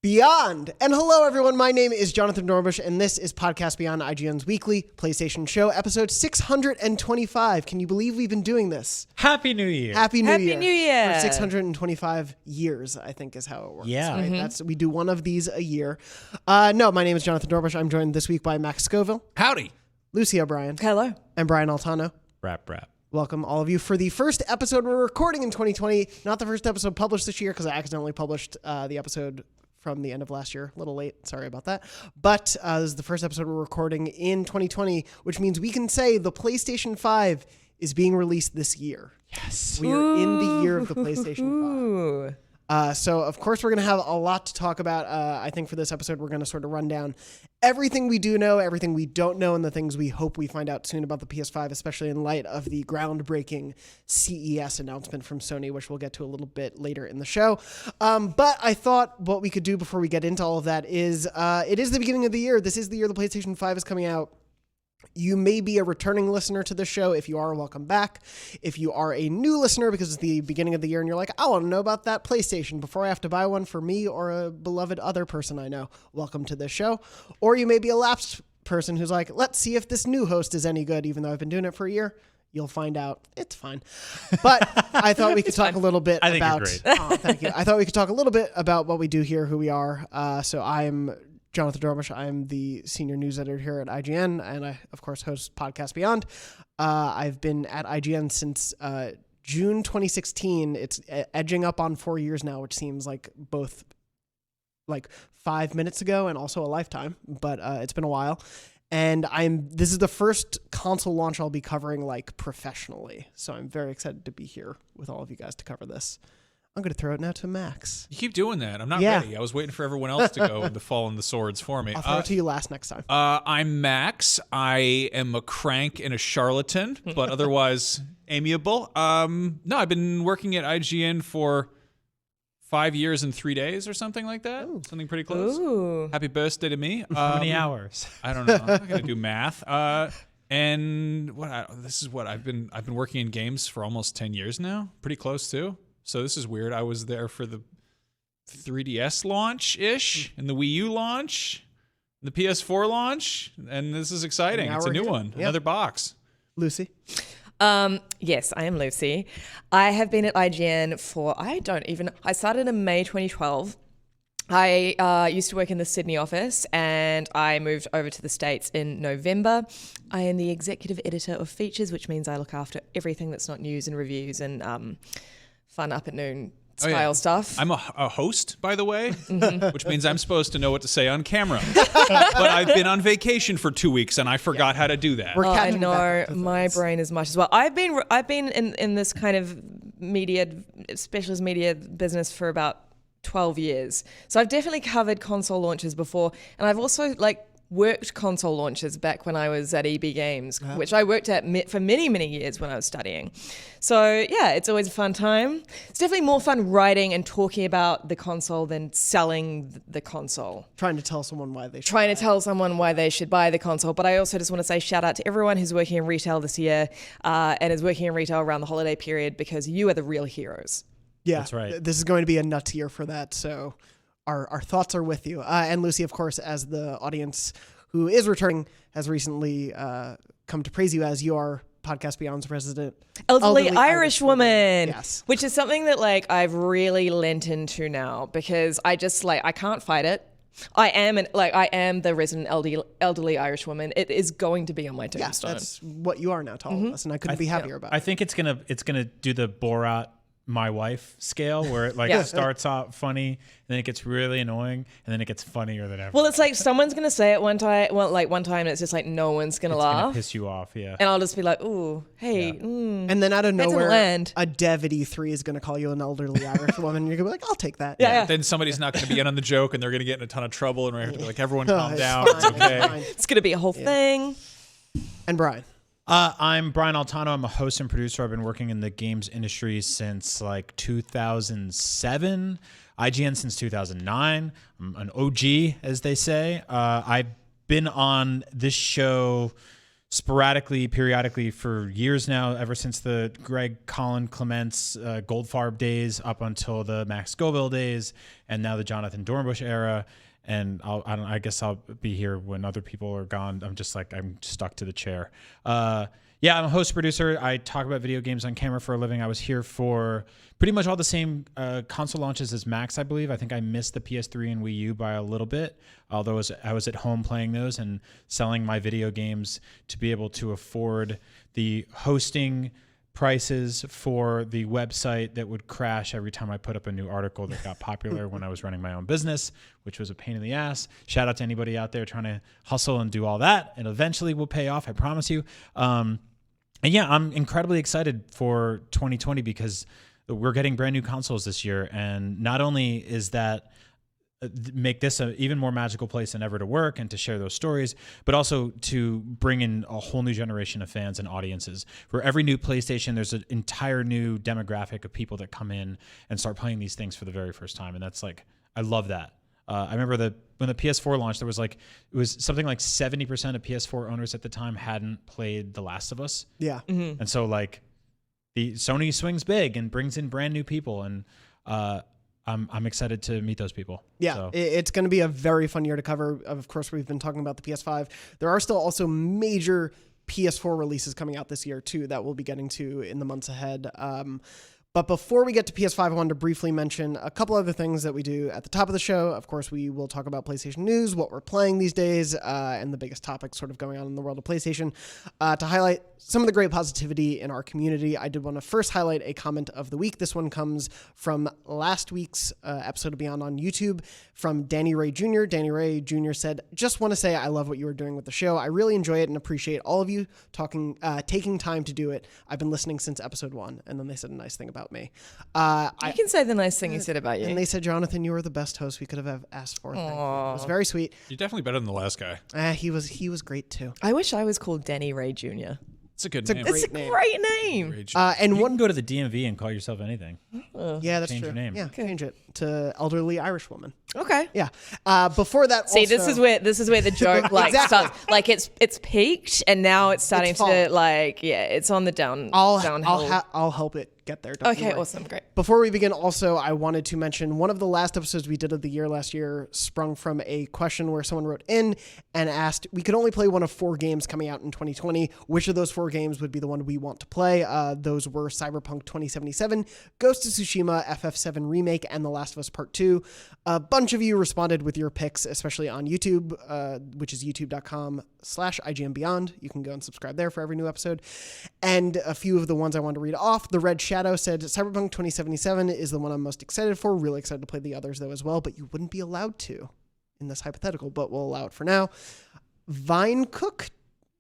Beyond. And hello, everyone. My name is Jonathon Dornbush, and this is Podcast Beyond, IGN's weekly PlayStation show, episode 625. Can you believe we've been doing this? Happy New Year. Happy New Happy New Year. For 625 years, I think is how it works. Yeah. Right? We do one of these a year. No, my name is Jonathon Dornbush. I'm joined this week by Max Scoville. Howdy. Lucy O'Brien. Hello. And Brian Altano. Rap. Welcome, all of you, for the first episode we're recording in 2020. Not the first episode published this year, because I accidentally published the episode from the end of last year. A little late. Sorry about that. But this is the first episode we're recording in 2020, which means we can say the PlayStation 5 is being released this year. Yes. We are in the year of the PlayStation 5. Ooh. So, of course, we're going to have a lot to talk about. I think for this episode, we're going to sort of run down everything we do know, everything we don't know, and the things we hope we find out soon about the PS5, especially in light of the groundbreaking CES announcement from Sony, which we'll get to a little bit later in the show. But I thought what we could do before we get into all of that is it is the beginning of the year. This is the year the PlayStation 5 is coming out. You may be a returning listener to the show. If you are, welcome back. If you are a new listener because it's the beginning of the year and you're like, I want to know about that PlayStation before I have to buy one for me or a beloved other person I know, welcome to this show. Or you may be a lapsed person who's like, let's see if this new host is any good, even though I've been doing it for a year. You'll find out it's fine. But I thought we could talk a little bit I think about... you're great. Oh, thank you. I thought we could talk a little bit about what we do here, who we are. So I'm Jonathon Dornbush. I'm the senior news editor here at IGN, and I, of course, host Podcast Beyond. I've been at IGN since June 2016. It's edging up on 4 years now, which seems like both like 5 minutes ago and also a lifetime, but it's been a while. And this is the first console launch I'll be covering like professionally, so I'm very excited to be here with all of you guys to cover this. I'm going to throw it now to Max. You keep doing that. I'm not ready. I was waiting for everyone else to go and to fall on the swords for me. I'll throw it to you next time. I'm Max. I am a crank and a charlatan, but otherwise amiable. No, I've been working at IGN for 5 years and 3 days or something like that. Ooh. Something pretty close. Ooh. Happy birthday to me. How many hours? I don't know. I'm not going to do math. And this is what I've been working in games for almost 10 years now. Pretty close too. So this is weird. I was there for the 3DS launch-ish, and the Wii U launch, the PS4 launch, and this is exciting. It's a new one, another box. Lucy? Yes, I am Lucy. I have been at IGN I started in May 2012. I used to work in the Sydney office, and I moved over to the States in November. I am the executive editor of features, which means I look after everything that's not news and reviews and fun up at noon style stuff. I'm a host, by the way, which means I'm supposed to know what to say on camera. But I've been on vacation for 2 weeks and I forgot how to do that. I know, my brain is much as well. I've been in this kind of specialist media business for about 12 years. So I've definitely covered console launches before, and I've also worked console launches back when I was at EB Games, which I worked at for many, many years when I was studying. So yeah, it's always a fun time. It's definitely more fun writing and talking about the console than selling the console. Trying to tell someone why they should buy the console. But I also just want to say shout out to everyone who's working in retail this year and is working in retail around the holiday period, because you are the real heroes. Yeah, that's right. This is going to be a nuts year for that, so our thoughts are with you. And Lucy, of course, as the audience who is returning, has recently come to praise you as your Podcast Beyond's resident elderly Irish woman. Yes. Which is something that I've really lent into now, because I just I can't fight it. I am the resident elderly Irish woman. It is going to be on my tombstone. That's what you are now to all of us, and I couldn't be happier about it. I think it's gonna do the Borat My Wife scale, where it starts out funny, and then it gets really annoying, and then it gets funnier than ever. Well, it's someone's gonna say it one time, and it's just no one's gonna laugh. Gonna piss you off, yeah. And I'll just be like, ooh, hey. Yeah. And then out of nowhere, a dev at E3 is gonna call you an elderly Irish woman, and you're gonna be like, I'll take that. Yeah. Then somebody's not going to be in on the joke, and they're going to get in a ton of trouble, and we're going to have to be like, everyone calm It's down. fine, It's okay. it's fine. It's gonna be a whole thing. And Brian? I'm Brian Altano. I'm a host and producer. I've been working in the games industry since 2007. IGN since 2009. I'm an OG, as they say. I've been on this show sporadically, periodically for years now, ever since the Greg, Colin, Clements, Goldfarb days up until the Max Scoville days, and now the Jonathon Dornbush era. And I guess I'll be here when other people are gone. I'm stuck to the chair. Yeah, I'm a host producer. I talk about video games on camera for a living. I was here for pretty much all the same console launches as Max, I believe. I think I missed the PS3 and Wii U by a little bit, although I was at home playing those and selling my video games to be able to afford the hosting prices for the website that would crash every time I put up a new article that got popular when I was running my own business, which was a pain in the ass. Shout out to anybody out there trying to hustle and do all that, and eventually will pay off, I promise you. And yeah, I'm incredibly excited for 2020 because we're getting brand new consoles this year, and not only is that make this an even more magical place than ever to work and to share those stories, but also to bring in a whole new generation of fans and audiences. For every new PlayStation, there's an entire new demographic of people that come in and start playing these things for the very first time. And that's like, I love that. I remember when the PS4 launched, it was something like 70% of PS4 owners at the time hadn't played The Last of Us. Yeah. Mm-hmm. And so like the Sony swings big and brings in brand new people, and I'm excited to meet those people. Yeah, So. It's going to be a very fun year to cover. Of course, we've been talking about the PS5. There are still also major PS4 releases coming out this year too that we'll be getting to in the months ahead. But before we get to PS5, I wanted to briefly mention a couple other things that we do at the top of the show. Of course, we will talk about PlayStation news, what we're playing these days, and the biggest topics sort of going on in the world of PlayStation. To highlight some of the great positivity in our community, I did want to first highlight a comment of the week. This one comes from last week's episode of Beyond on YouTube from Danny Ray Jr. Danny Ray Jr. said, "Just want to say I love what you are doing with the show. I really enjoy it and appreciate all of you taking time to do it. I've been listening since episode 1. And then they said a nice thing about me. You can say the nice thing he said about you. And they said, Jonathan, you were the best host we could have asked for. Thank you. It was very sweet. You're definitely better than the last guy. He was great too. I wish I was called Danny Ray Jr. It's a good name. It's a name. great name. And You one can go to the DMV and call yourself anything. yeah, that's Change true. your name. Yeah, change it to elderly Irish woman. Okay. Yeah. Before that, See, also, this is where the joke like Exactly. starts. Like it's peaked and now it's starting It's falling. to like it's on the downhill. I'll help it get there. Don't you Okay, worry. awesome, great. Before we begin, also, I wanted to mention one of the last episodes we did of the year last year sprung from a question where someone wrote in and asked, we could only play one of 4 games coming out in 2020. Which of those 4 games would be the one we want to play? Those were Cyberpunk 2077, Ghost of Tsushima, FF7 Remake, and The Last of Us Part 2. A bunch of you responded with your picks, especially on YouTube, which is youtube.com/IGNBeyond. You can go and subscribe there for every new episode. And a few of the ones I wanted to read off. The Red Shadow said, Cyberpunk 2077 is the one I'm most excited for. Really excited to play the others, though, as well, but you wouldn't be allowed to in this hypothetical, but we'll allow it for now. Vine Cook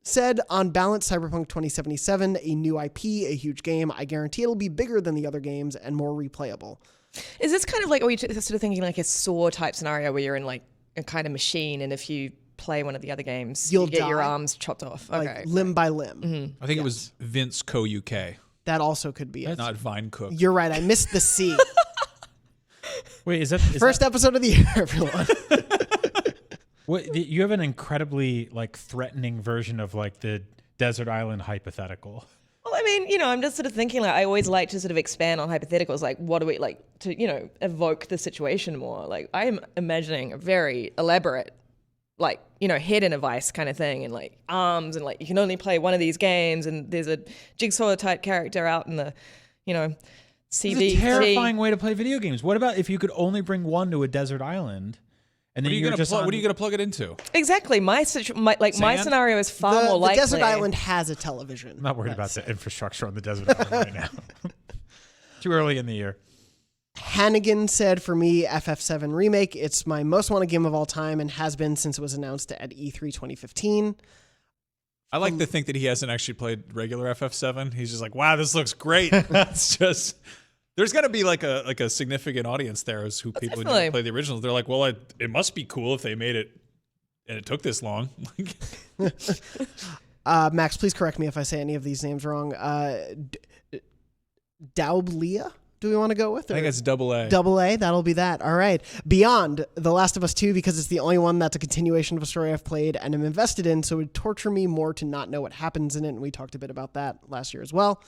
said, on balance, Cyberpunk 2077, a new IP, a huge game. I guarantee it'll be bigger than the other games and more replayable. Is this kind of like, are we sort of thinking like a Saw type scenario where you're in like a kind of machine and if you play one of the other games, You'll you get your die. arms chopped off? Okay. Like limb by limb. I think it was Vince Co. UK, That also could be it. not Vine Cook. You're right. I missed the C. Wait, is that First episode of the year, everyone. What, you have an incredibly like threatening version of like the desert island hypothetical. Well, I mean, I'm just sort of thinking like I always like to sort of expand on hypotheticals. Like, what do we like to, evoke the situation more? Like, I am imagining a very elaborate, like, head in a vice kind of thing, and like arms, and like you can only play one of these games, and there's a Jigsaw type character out in the, CB. It's a terrifying way to play video games. What about if you could only bring one to a desert island, and then What are you you're gonna just what are you gonna plug it into? Exactly. My Sand? scenario is far The more likely. desert island has a television. I'm not worried about the infrastructure on the desert island right now. Too early in the year. Hannigan said, for me, FF7 Remake, it's my most wanted game of all time and has been since it was announced at E3 2015. I like to think that he hasn't actually played regular FF7. He's just like, wow, this looks great. It's just there's got to be like a significant audience there as who people who definitely. didn't play the originals. They're like, well, it must be cool if they made it and it took this long. Max, please correct me if I say any of these names wrong. Daublia do we want to go with? I think it's double A. Double A, that'll be that. All right. Beyond The Last of Us 2, because it's the only one that's a continuation of a story I've played and am invested in, so it would torture me more to not know what happens in it, and we talked a bit about that last year as well.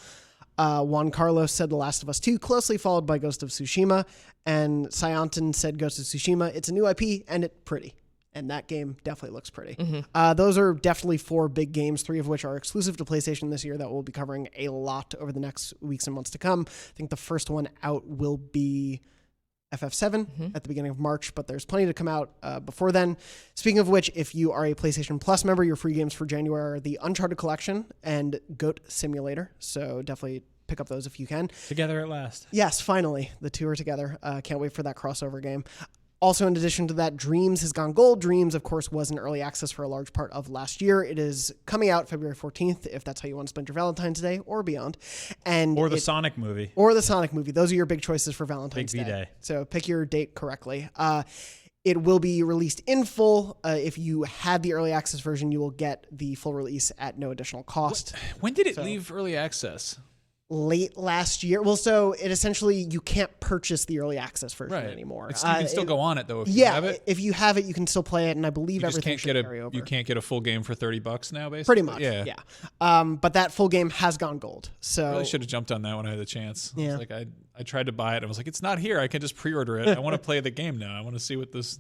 Juan Carlos said The Last of Us 2, closely followed by Ghost of Tsushima, and Syanton said Ghost of Tsushima. It's a new IP, and it's pretty. And that game definitely looks pretty. Those are definitely 4 big games, 3 of which are exclusive to PlayStation this year that we'll be covering a lot over the next weeks and months to come. I think the first one out will be FF7 at the beginning of March, but there's plenty to come out before then. Speaking of which, if you are a PlayStation Plus member, your free games for January are the Uncharted Collection and Goat Simulator. So definitely pick up those if you can. Together at last. Yes, finally. The 2 are together. Can't wait for that crossover game. Also, in addition to that, Dreams has gone gold. Dreams, of course, was in early access for a large part of last year. It is coming out February 14th, if that's how you want to spend your Valentine's Day or beyond. Or the Sonic movie. Or the Sonic movie. Those are your big choices for Valentine's Big Day. V-Day. So pick your date correctly. It will be released in full. If you had the early access version, you will get the full release at no additional cost. When did it leave early access? Late last year. Well, so it essentially, you can't purchase the early access version anymore. You can still go on it though if you have it. If you have it, you can still play it, and I believe You just everything can't should get carry over. you can't get a full game for $30 now, basically. Pretty much, Yeah. But that full game has gone gold. So I really should have jumped on that when I had the chance. Yeah. It's like I tried to buy it. I was like, it's not here. I can just pre-order it. I want to play the game now. I want to see what this.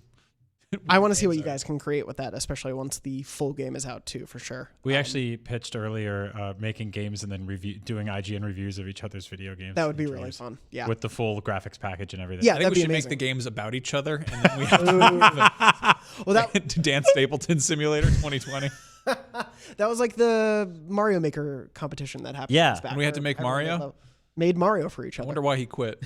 I want to see what you guys can create with that, especially once the full game is out too, for sure. We actually pitched earlier making games and then doing IGN reviews of each other's video games. That would be really fun. Yeah. With the full graphics package and everything. Yeah, I think that'd we be should amazing. make the games about each other, and then we have to Well, that Dan Stapleton Simulator 2020. that was like the Mario Maker competition that happened. Yeah. back And we had to where make everyone Mario? made Mario for each I other. wonder why he quit.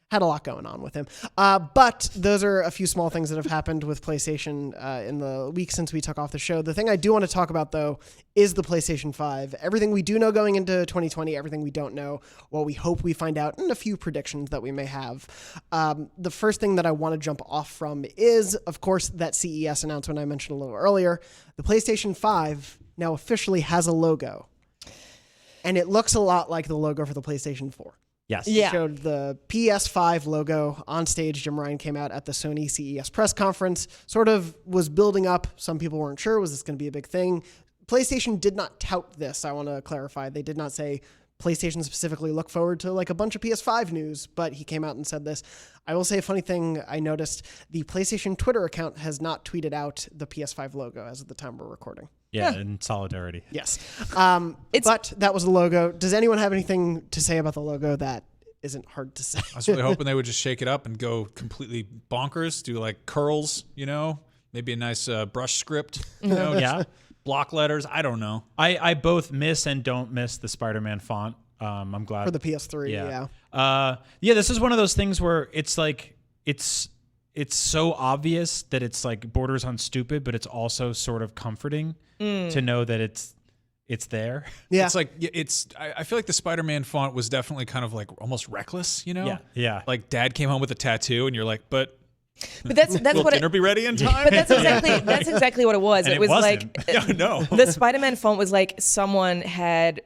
Had a lot going on with him. But those are a few small things that have happened with PlayStation in the week since we took off the show. The thing I do want to talk about, though, is the PlayStation 5. Everything we do know going into 2020, everything we don't know, what we hope we find out, and a few predictions that we may have. The first thing that I want to jump off from is, of course, that CES announcement I mentioned a little earlier. The PlayStation 5 now officially has a logo. And it looks a lot like the logo for the PlayStation 4. Yes. Yeah. Showed the PS5 logo on stage. Jim Ryan came out at the Sony CES press conference, sort of was building up. Some people weren't sure, was this going to be a big thing? PlayStation did not tout this, I want to clarify. They did not say PlayStation specifically look forward to like a bunch of PS5 news, but he came out and said this. I will say a funny thing I noticed, the PlayStation Twitter account has not tweeted out the PS5 logo as of the time we're recording. Yeah, in solidarity. Yes. But that was the logo. Does anyone have anything to say about the logo that isn't hard to say? I was really hoping they would just shake it up and go completely bonkers, do like curls, maybe a nice brush script, Yeah. block letters. I don't know. I both miss and don't miss the Spider-Man font. I'm glad. For the PS3, yeah. Yeah, this is one of those things where it's like, it's so obvious that it's like borders on stupid, but it's also sort of comforting to know that it's there. Yeah. It's like, I feel like the Spider-Man font was definitely kind of like almost reckless, Yeah. Like dad came home with a tattoo and you're like, but that's will what dinner be ready in time? But that's exactly what it was. And It it was wasn't. like no. the Spider-Man font was like someone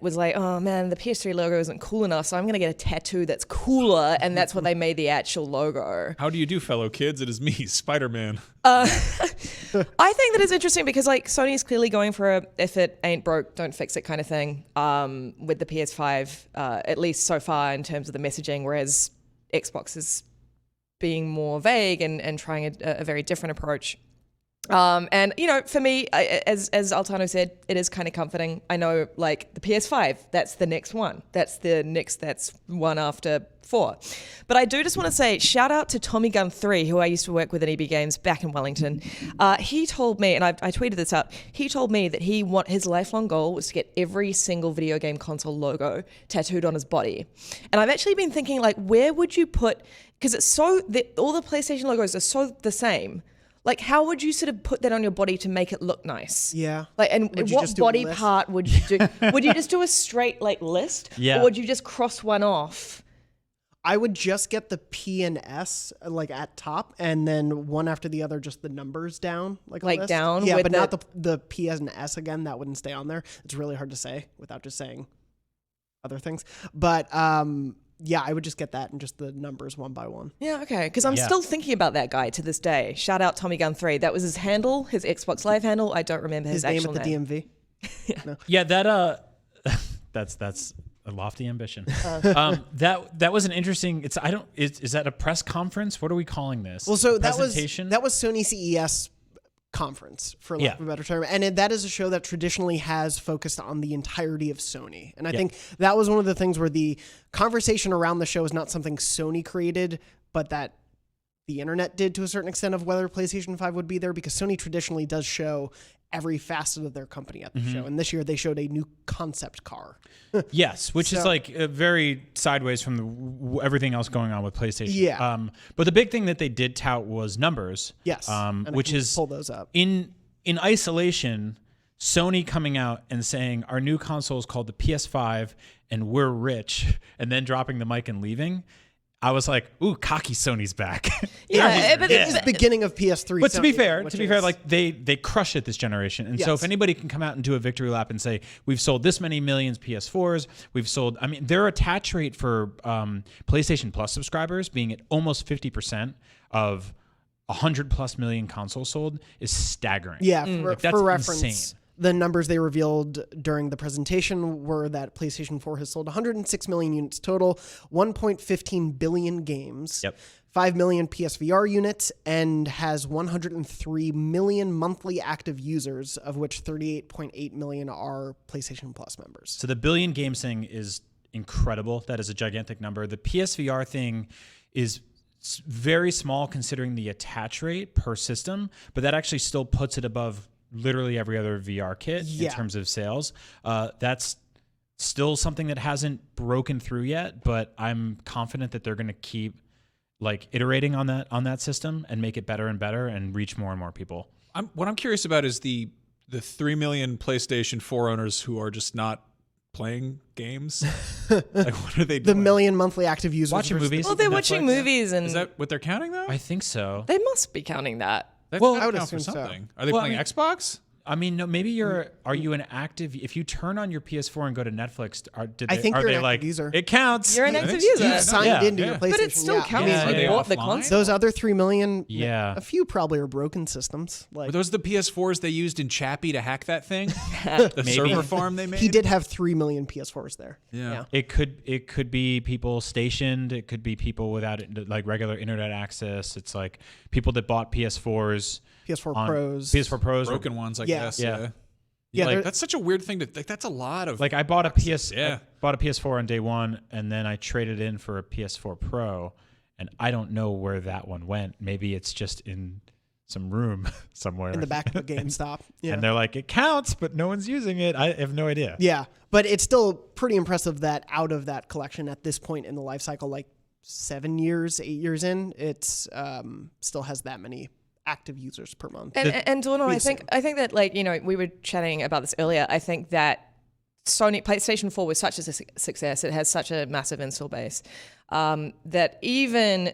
was like, oh man, the PS3 logo isn't cool enough, so I'm gonna get a tattoo that's cooler, and that's what they made the actual logo. How do you do, fellow kids? It is me, Spider-Man. I think that it's interesting because like Sony's clearly going for a if it ain't broke, don't fix it kind of thing with the PS5, at least so far in terms of the messaging, whereas Xbox is being more vague and trying a very different approach. And for me, as Altano said, it is kind of comforting. I know like the PS5, that's the next one. That's one after 4. But I do just want to say shout out to Tommy Gun 3, who I used to work with at EB Games back in Wellington. He told me, and I tweeted this out, he told me that his lifelong goal was to get every single video game console logo tattooed on his body. And I've actually been thinking like, where would you put, because it's all the PlayStation logos are so the same. Like, how would you sort of put that on your body to make it look nice? Yeah. Like, and Would you what just do a body list? part would you do? Would you just do a straight like list? Yeah. Or would you just cross one off? I would just get the P and S like at top, and then one after the other, just the numbers down, like a list. down Yeah, with but not the P and S again. That wouldn't stay on there. It's really hard to say without just saying other things. But yeah, I would just get that and just the numbers one by one. Yeah, okay. Because I'm still thinking about that guy to this day. Shout out Tommy Gun 3. That was his handle, his Xbox Live handle. I don't remember his name actual at the DMV. No. Yeah, that that's a lofty ambition. That was an interesting. Is that a press conference? What are we calling this? Well, so a presentation? that was Sony CES conference, for lack of a better term, and that is a show that traditionally has focused on the entirety of Sony, and I think that was one of the things where the conversation around the show is not something Sony created, but that the internet did to a certain extent of whether PlayStation 5 would be there, because Sony traditionally does show every facet of their company at the show, and this year they showed a new concept car. Yes, which is like very sideways from everything else going on with PlayStation. Yeah. But the big thing that they did tout was numbers. Yes, and which is pull those up in isolation. Sony coming out and saying our new console is called the PS5 and we're rich, and then dropping the mic and leaving. I was like, "Ooh, cocky Sony's back." Yeah, but it is the beginning of PS3. But to be Sony, fair, like they crush it this generation, and so if anybody can come out and do a victory lap and say we've sold this many millions PS4s, we've sold. I mean, their attach rate for PlayStation Plus subscribers being at almost 50% of 100+ million consoles sold is staggering. Yeah, that's for reference. insane. The numbers they revealed during the presentation were that PlayStation 4 has sold 106 million units total, 1.15 billion games, 5 million PSVR units, and has 103 million monthly active users, of which 38.8 million are PlayStation Plus members. So the billion games thing is incredible. That is a gigantic number. The PSVR thing is very small considering the attach rate per system, but that actually still puts it above literally every other VR kit in terms of sales. That's still something that hasn't broken through yet, but I'm confident that they're going to keep like iterating on that system and make it better and better and reach more and more people. What I'm curious about is the 3 million PlayStation 4 owners who are just not playing games. Like, what are they doing? The million monthly active users. Watching movies. Well, they're watching movies, and Is that what they're counting though? I think so. they must be counting that. That's Well, gotta I would count for assume so. something. Are they Well, playing I mean- Xbox? I mean, no, maybe are you an active? If you turn on your PS4 and go to Netflix, are I think are you're they an like active user. It counts? You're an I active think so. user. You've signed into your yeah. PlayStation. But it still counts Yeah, when you yeah. bought the Offline? console. Those other 3 million, Yeah. a few probably are broken systems. Like Were those the PS4s they used in Chappie to hack that thing? The Maybe. server farm they made? he did have 3 million PS4s there. Yeah. It could be people stationed. It could be people without like regular internet access. It's like people that bought PS4s, PS4 on- Pros. PS4 Pros. Broken ones, I Yeah. guess. Yeah. Yeah, like, That's such a weird thing to like. That's a lot of like I bought a Yeah. bought a PS4 on day one, and then I traded in for a PS4 Pro, and I don't know where that one went. Maybe it's just in some room somewhere in the back of the GameStop. Yeah. And they're like, it counts, but no one's using it. I have no idea. Yeah, but it's still pretty impressive that out of that collection at this point in the life cycle, like 7 years, 8 years in, it's still has that many active users per month. And Dorno, I think that, like, you know, we were chatting about this earlier. I think that PlayStation 4 was such a success. It has such a massive install base that even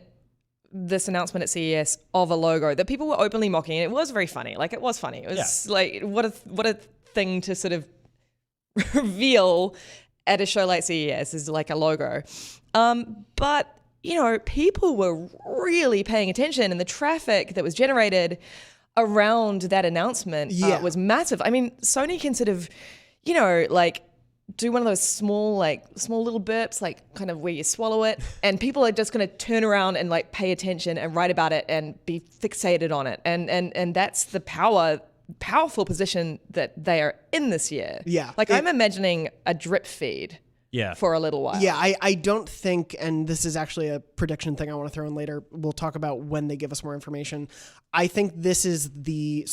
this announcement at CES of a logo that people were openly mocking, and it was very funny. Like, it was funny. It was like, what a thing to sort of reveal at a show like CES is like a logo. But you know, people were really paying attention, and the traffic that was generated around that announcement was massive. I mean, Sony can sort of, you know, like do one of those small little burps, like kind of where you swallow it, and people are just going to turn around and like pay attention and write about it and be fixated on it. And that's the powerful position that they are in this year. Yeah. Like I'm imagining a drip feed. Yeah. For a little while. Yeah, I don't think, and this is actually a prediction thing I want to throw in later. We'll talk about when they give us more information. I think this is the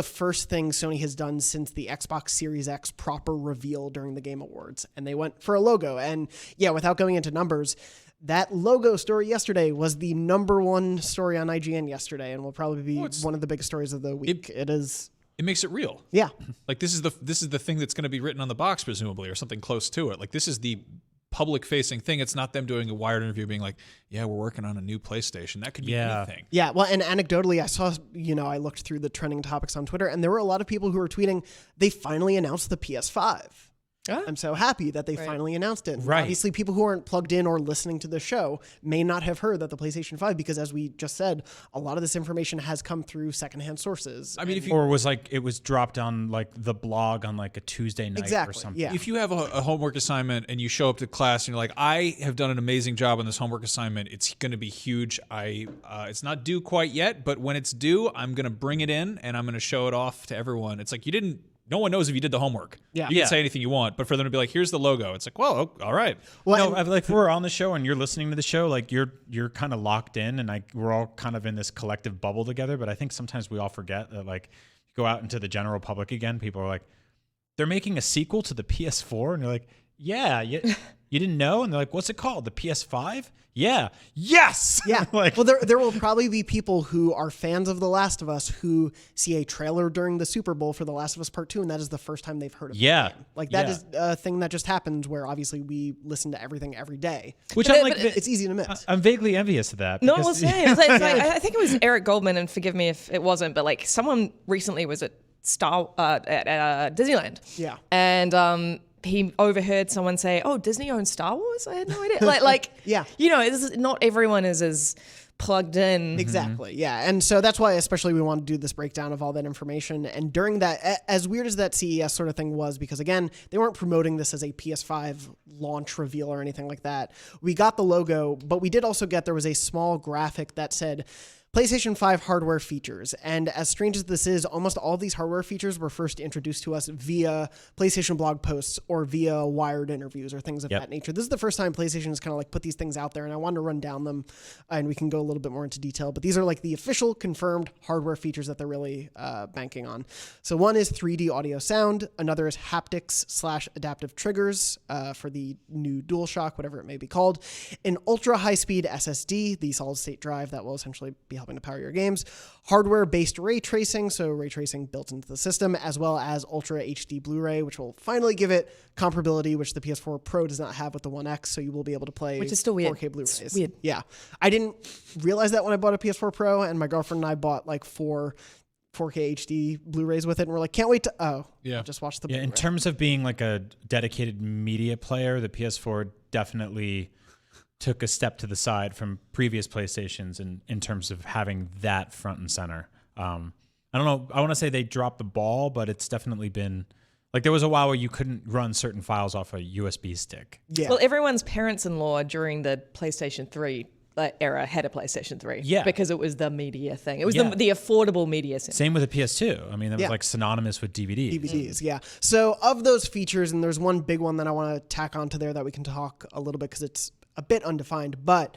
first thing Sony has done since the Xbox Series X proper reveal during the Game Awards. And they went for a logo. And yeah, without going into numbers, that logo story yesterday was the #1 story on IGN yesterday, and will probably be one of the biggest stories of the week. It is. It makes it real. Yeah. Like this is the thing that's going to be written on the box presumably, or something close to it. Like this is the public facing thing. It's not them doing a Wired interview being like, yeah, we're working on a new PlayStation. That could be anything. Yeah. Well, and anecdotally, I saw, I looked through the trending topics on Twitter, and there were a lot of people who were tweeting, they finally announced the PS5. I'm so happy that they finally announced it. Right. Obviously, people who aren't plugged in or listening to the show may not have heard that the PlayStation 5, because as we just said, a lot of this information has come through secondhand sources. I mean, if you Or it was dropped on like the blog on like a Tuesday night or something. Yeah. If you have a homework assignment and you show up to class and you're like, I have done an amazing job on this homework assignment, it's going to be huge. It's not due quite yet, but when it's due, I'm going to bring it in and I'm going to show it off to everyone. It's like no one knows if you did the homework. Yeah. You can say anything you want, but for them to be like, here's the logo. It's like, well, all right. Well, No, like if we're on the show and you're listening to the show, like you're kind of locked in, and we're all kind of in this collective bubble together. But I think sometimes we all forget that, like, you go out into the general public again, people are like, they're making a sequel to the PS4, and you're like, yeah, you didn't know? And they're like, what's it called? The PS5? Yeah. Yes. Yeah. Like, well, there will probably be people who are fans of The Last of Us who see a trailer during the Super Bowl for The Last of Us Part 2, and that is the first time they've heard of Yeah. the game. Like, that is a thing that just happens where obviously we listen to everything every day. which But I'm like, It's easy to miss. I'm vaightly envious of that. No, because- well, same. It's like, I think it was Eric Goldman, and forgive me if it wasn't, but like someone recently was at Disneyland. Yeah. And he overheard someone say, "Oh, Disney owns Star Wars." I had no idea. Like, Yeah. you know, not everyone is as plugged in. Exactly. Yeah. And so that's why especially we want to do this breakdown of all that information. And during that, as weird as that CES sort of thing was, because again, they weren't promoting this as a PS5 launch reveal or anything like that. We got the logo, but we did also there was a small graphic that said PlayStation 5 hardware features. And as strange as this is, almost all of these hardware features were first introduced to us via PlayStation blog posts or via Wired interviews or things of that nature. This is the first time PlayStation has kind of like put these things out there, and I wanted to run down them, and we can go a little bit more into detail. But these are like the official confirmed hardware features that they're really banking on. So one is 3D audio sound. Another is haptics/adaptive triggers for the new DualShock, whatever it may be called. An ultra high-speed SSD, the solid-state drive that will essentially be helping to power your games, hardware-based ray tracing, so ray tracing built into the system, as well as Ultra HD Blu-ray, which will finally give it comparability, which the PS4 Pro does not have with the One X, so you will be able to play Which is still weird. 4K Blu-rays. It's weird. Yeah. I didn't realize that when I bought a PS4 Pro, and my girlfriend and I bought like 4 4K HD Blu-rays with it, and we're like, can't wait to, I'll just watch the Blu-ray. in terms of being like a dedicated media player, the PS4 definitely took a step to the side from previous PlayStations in terms of having that front and center. I don't know. I want to say they dropped the ball, but it's definitely been like there was a while where you couldn't run certain files off a USB stick. Yeah. Well, everyone's parents-in-law during the PlayStation 3 era had a PlayStation 3. Yeah. Because it was the media thing. It was Yeah. the affordable media thing. Same with the PS2. I mean, it was Yeah. like synonymous with DVDs. DVDs, yeah. So of those features, and there's one big one that I want to tack onto there that we can talk a little bit because it's a bit undefined, but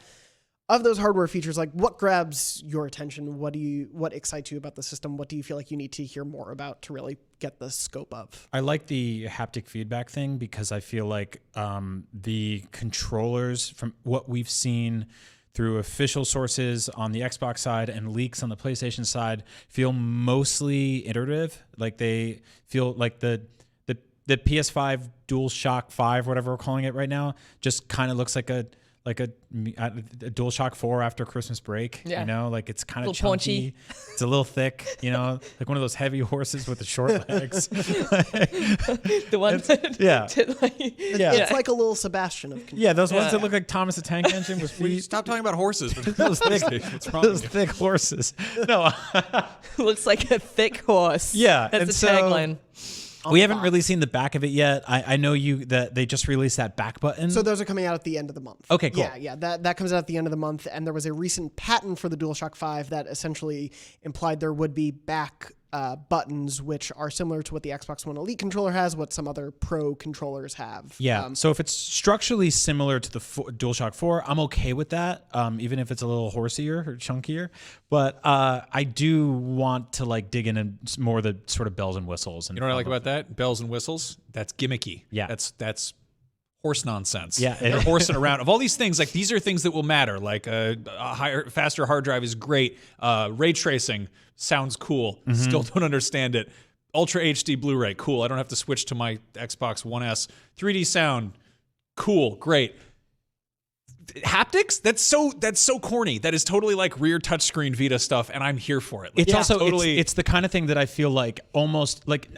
of those hardware features, like what grabs your attention? What excites you about the system? What do you feel like you need to hear more about to really get the scope of? I like the haptic feedback thing because I feel like the controllers, from what we've seen through official sources on the Xbox side and leaks on the PlayStation side, feel mostly iterative. Like they feel like the PS5 DualShock 5, whatever we're calling it right now, just kind of looks like a DualShock 4 after Christmas break. Yeah. You know, like it's kind of Little chunky. It's a little thick, you know, like one of those heavy horses with the short legs. The one that yeah. It's like a little Sebastian of control. Yeah, those ones that look like Thomas the Tank Engine with Will you feet. stop talking about horses? Those thick, What's wrong those with you? thick horses. No, looks like a thick horse. Yeah, That's and the so- tagline. we haven't really seen the back of it yet. I know that they just released that back button. So those are coming out at the end of the month. Okay, cool. Yeah, that comes out at the end of the month, and there was a recent patent for the DualShock 5 that essentially implied there would be back buttons, which are similar to what the Xbox One Elite controller has, what some other Pro controllers have. Yeah. So if it's structurally similar to the DualShock 4, I'm okay with that, even if it's a little horsier or chunkier. But I do want to like dig in more of the sort of bells and whistles. And You know what I like about that? Bells and whistles. That's gimmicky. Yeah. That's horse nonsense. Yeah. They're horsing around. Of all these things, like these are things that will matter. Like a faster hard drive is great. Ray tracing sounds cool. Still don't understand it. Ultra HD Blu-ray, cool. I don't have to switch to my Xbox One S. 3D sound, cool, great. haptics. That's so corny. That is totally like rear touchscreen Vita stuff, and I'm here for it. Like, It's also totally. it's the kind of thing that I feel like almost like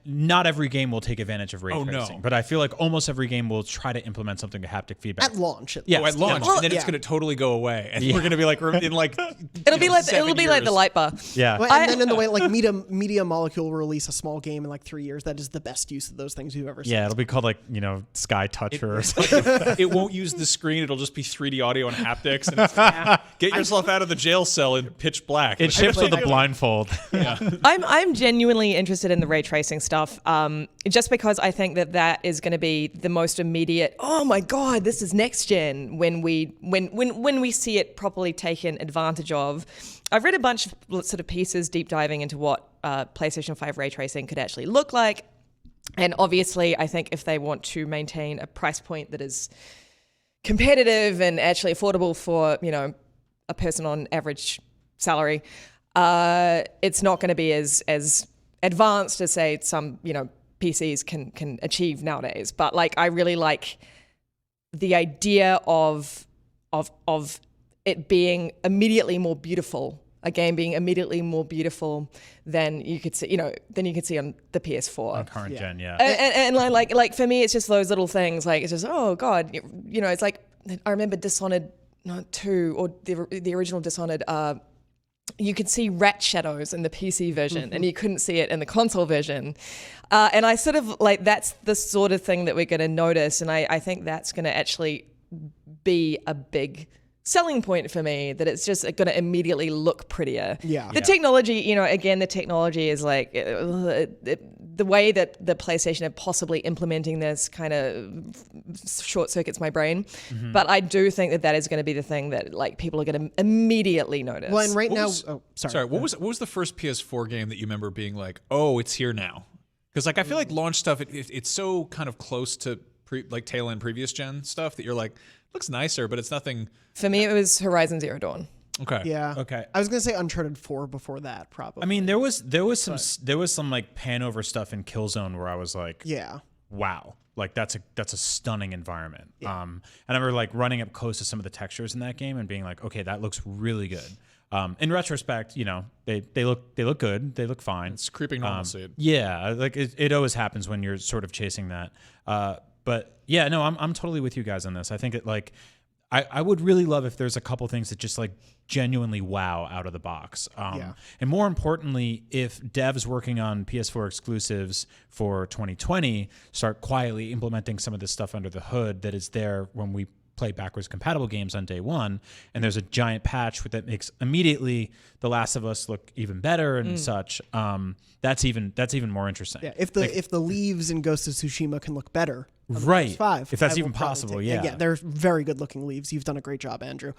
not every game will take advantage of ray tracing, but I feel like almost every game will try to implement something to haptic feedback At launch. Yeah. at launch, and then it's going to totally go away, and we're going to be like in like It'll be like the light bar. Yeah. Well, and then in the way like Media Molecule will release a small game in like 3 years. That is the best use of those things you've ever seen. Yeah, it'll be called like, Sky Toucher or something. it won't use the screen. It'll just be 3D audio and haptics. And it's, get yourself out of the jail cell in pitch black. It ships with a blindfold. I'm genuinely interested in the ray tracing stuff, just because I think that is going to be the most immediate. Oh my god, this is next gen when we see it properly taken advantage of. I've read a bunch of sort of pieces deep diving into what PlayStation 5 ray tracing could actually look like, and obviously, I think if they want to maintain a price point that is competitive and actually affordable for a person on average salary, it's not going to be as advanced as say some PCs can achieve nowadays. But like, I really like the idea of it being immediately more beautiful, a game being immediately more beautiful than you could see on the PS4 On current gen, yeah. and like for me, it's just those little things. Like, it's just, oh god, it's like, I remember Dishonored 2 or the original Dishonored. You could see rat shadows in the PC version, and you couldn't see it in the console version. And I sort of like, that's the sort of thing that we're going to notice, and I think that's going to actually be a big selling point for me, that it's just going to immediately look prettier. The technology, again, the technology is like the way that the PlayStation are possibly implementing this kind of short circuits my brain. But I do think that is going to be the thing that like people are going to immediately notice. Well, and now, sorry. What was the first PS4 game that you remember being like, oh, it's here now? Because like, I feel like launch stuff, it's so kind of close to tail end previous gen stuff that you're like, looks nicer, but it's nothing. For me, it was Horizon Zero Dawn. Okay. Yeah. Okay. I was gonna say Uncharted 4 before that, probably. I mean, there was some like pan over stuff in Killzone where I was like, wow, like that's a stunning environment. I remember like running up close to some of the textures in that game and being like, okay, that looks really good. In retrospect, they look good, they look fine. It's creeping normalcy. Yeah, like it always happens when you're sort of chasing that. But yeah, no, I'm totally with you guys on this. I think that like, I would really love if there's a couple things that just like genuinely wow out of the box. And more importantly, if devs working on PS4 exclusives for 2020 start quietly implementing some of this stuff under the hood that is there when we play backwards compatible games on day one, and there's a giant patch that makes immediately The Last of Us look even better and such. That's even more interesting. Yeah, if the leaves in Ghost of Tsushima can look better, right? PS5, if that's even possible, yeah, they're very good looking leaves. You've done a great job, Andrew.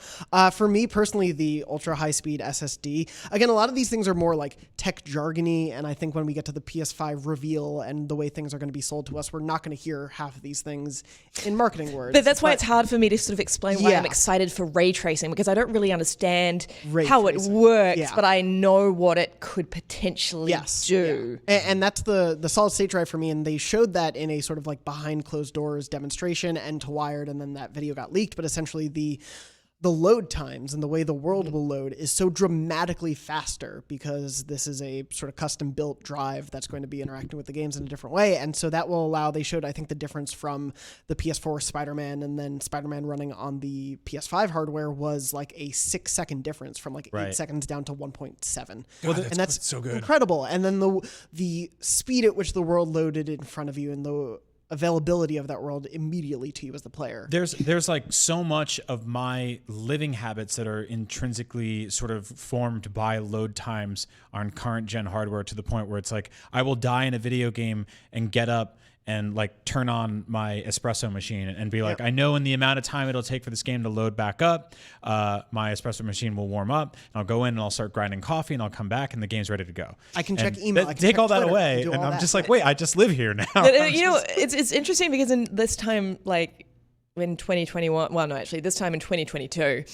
For me personally, the ultra high speed SSD. Again, a lot of these things are more like tech jargony, and I think when we get to the PS5 reveal and the way things are going to be sold to us, we're not going to hear half of these things in marketing words. But that's why it's hard for me to sort of explain why I'm excited for ray tracing, because I don't really understand how it works, but I know what it could potentially do. And that's the solid state drive for me, and they showed that in a sort of like behind closed doors demonstration and to Wired, and then that video got leaked. But essentially the load times and the way the world will load is so dramatically faster because this is a sort of custom built drive that's going to be interacting with the games in a different way. And so that will allow, they showed, I think, the difference from the PS4 Spider-Man and then Spider-Man running on the PS5 hardware was like a 6-second difference from like 8 seconds down to 1.7. God, and that's so good. Incredible. And then the speed at which the world loaded in front of you and the availability of that world immediately to you as the player. There's like so much of my living habits that are intrinsically sort of formed by load times on current gen hardware, to the point where it's like I will die in a video game and get up and like turn on my espresso machine and be like, I know in the amount of time it'll take for this game to load back up, my espresso machine will warm up, and I'll go in and I'll start grinding coffee, and I'll come back and the game's ready to go. I can check email. I can take check all that Twitter, away, and I'm just like, wait, I just live here now. It's interesting because in this time, like, in 2021, well, no, actually, this time in 2022,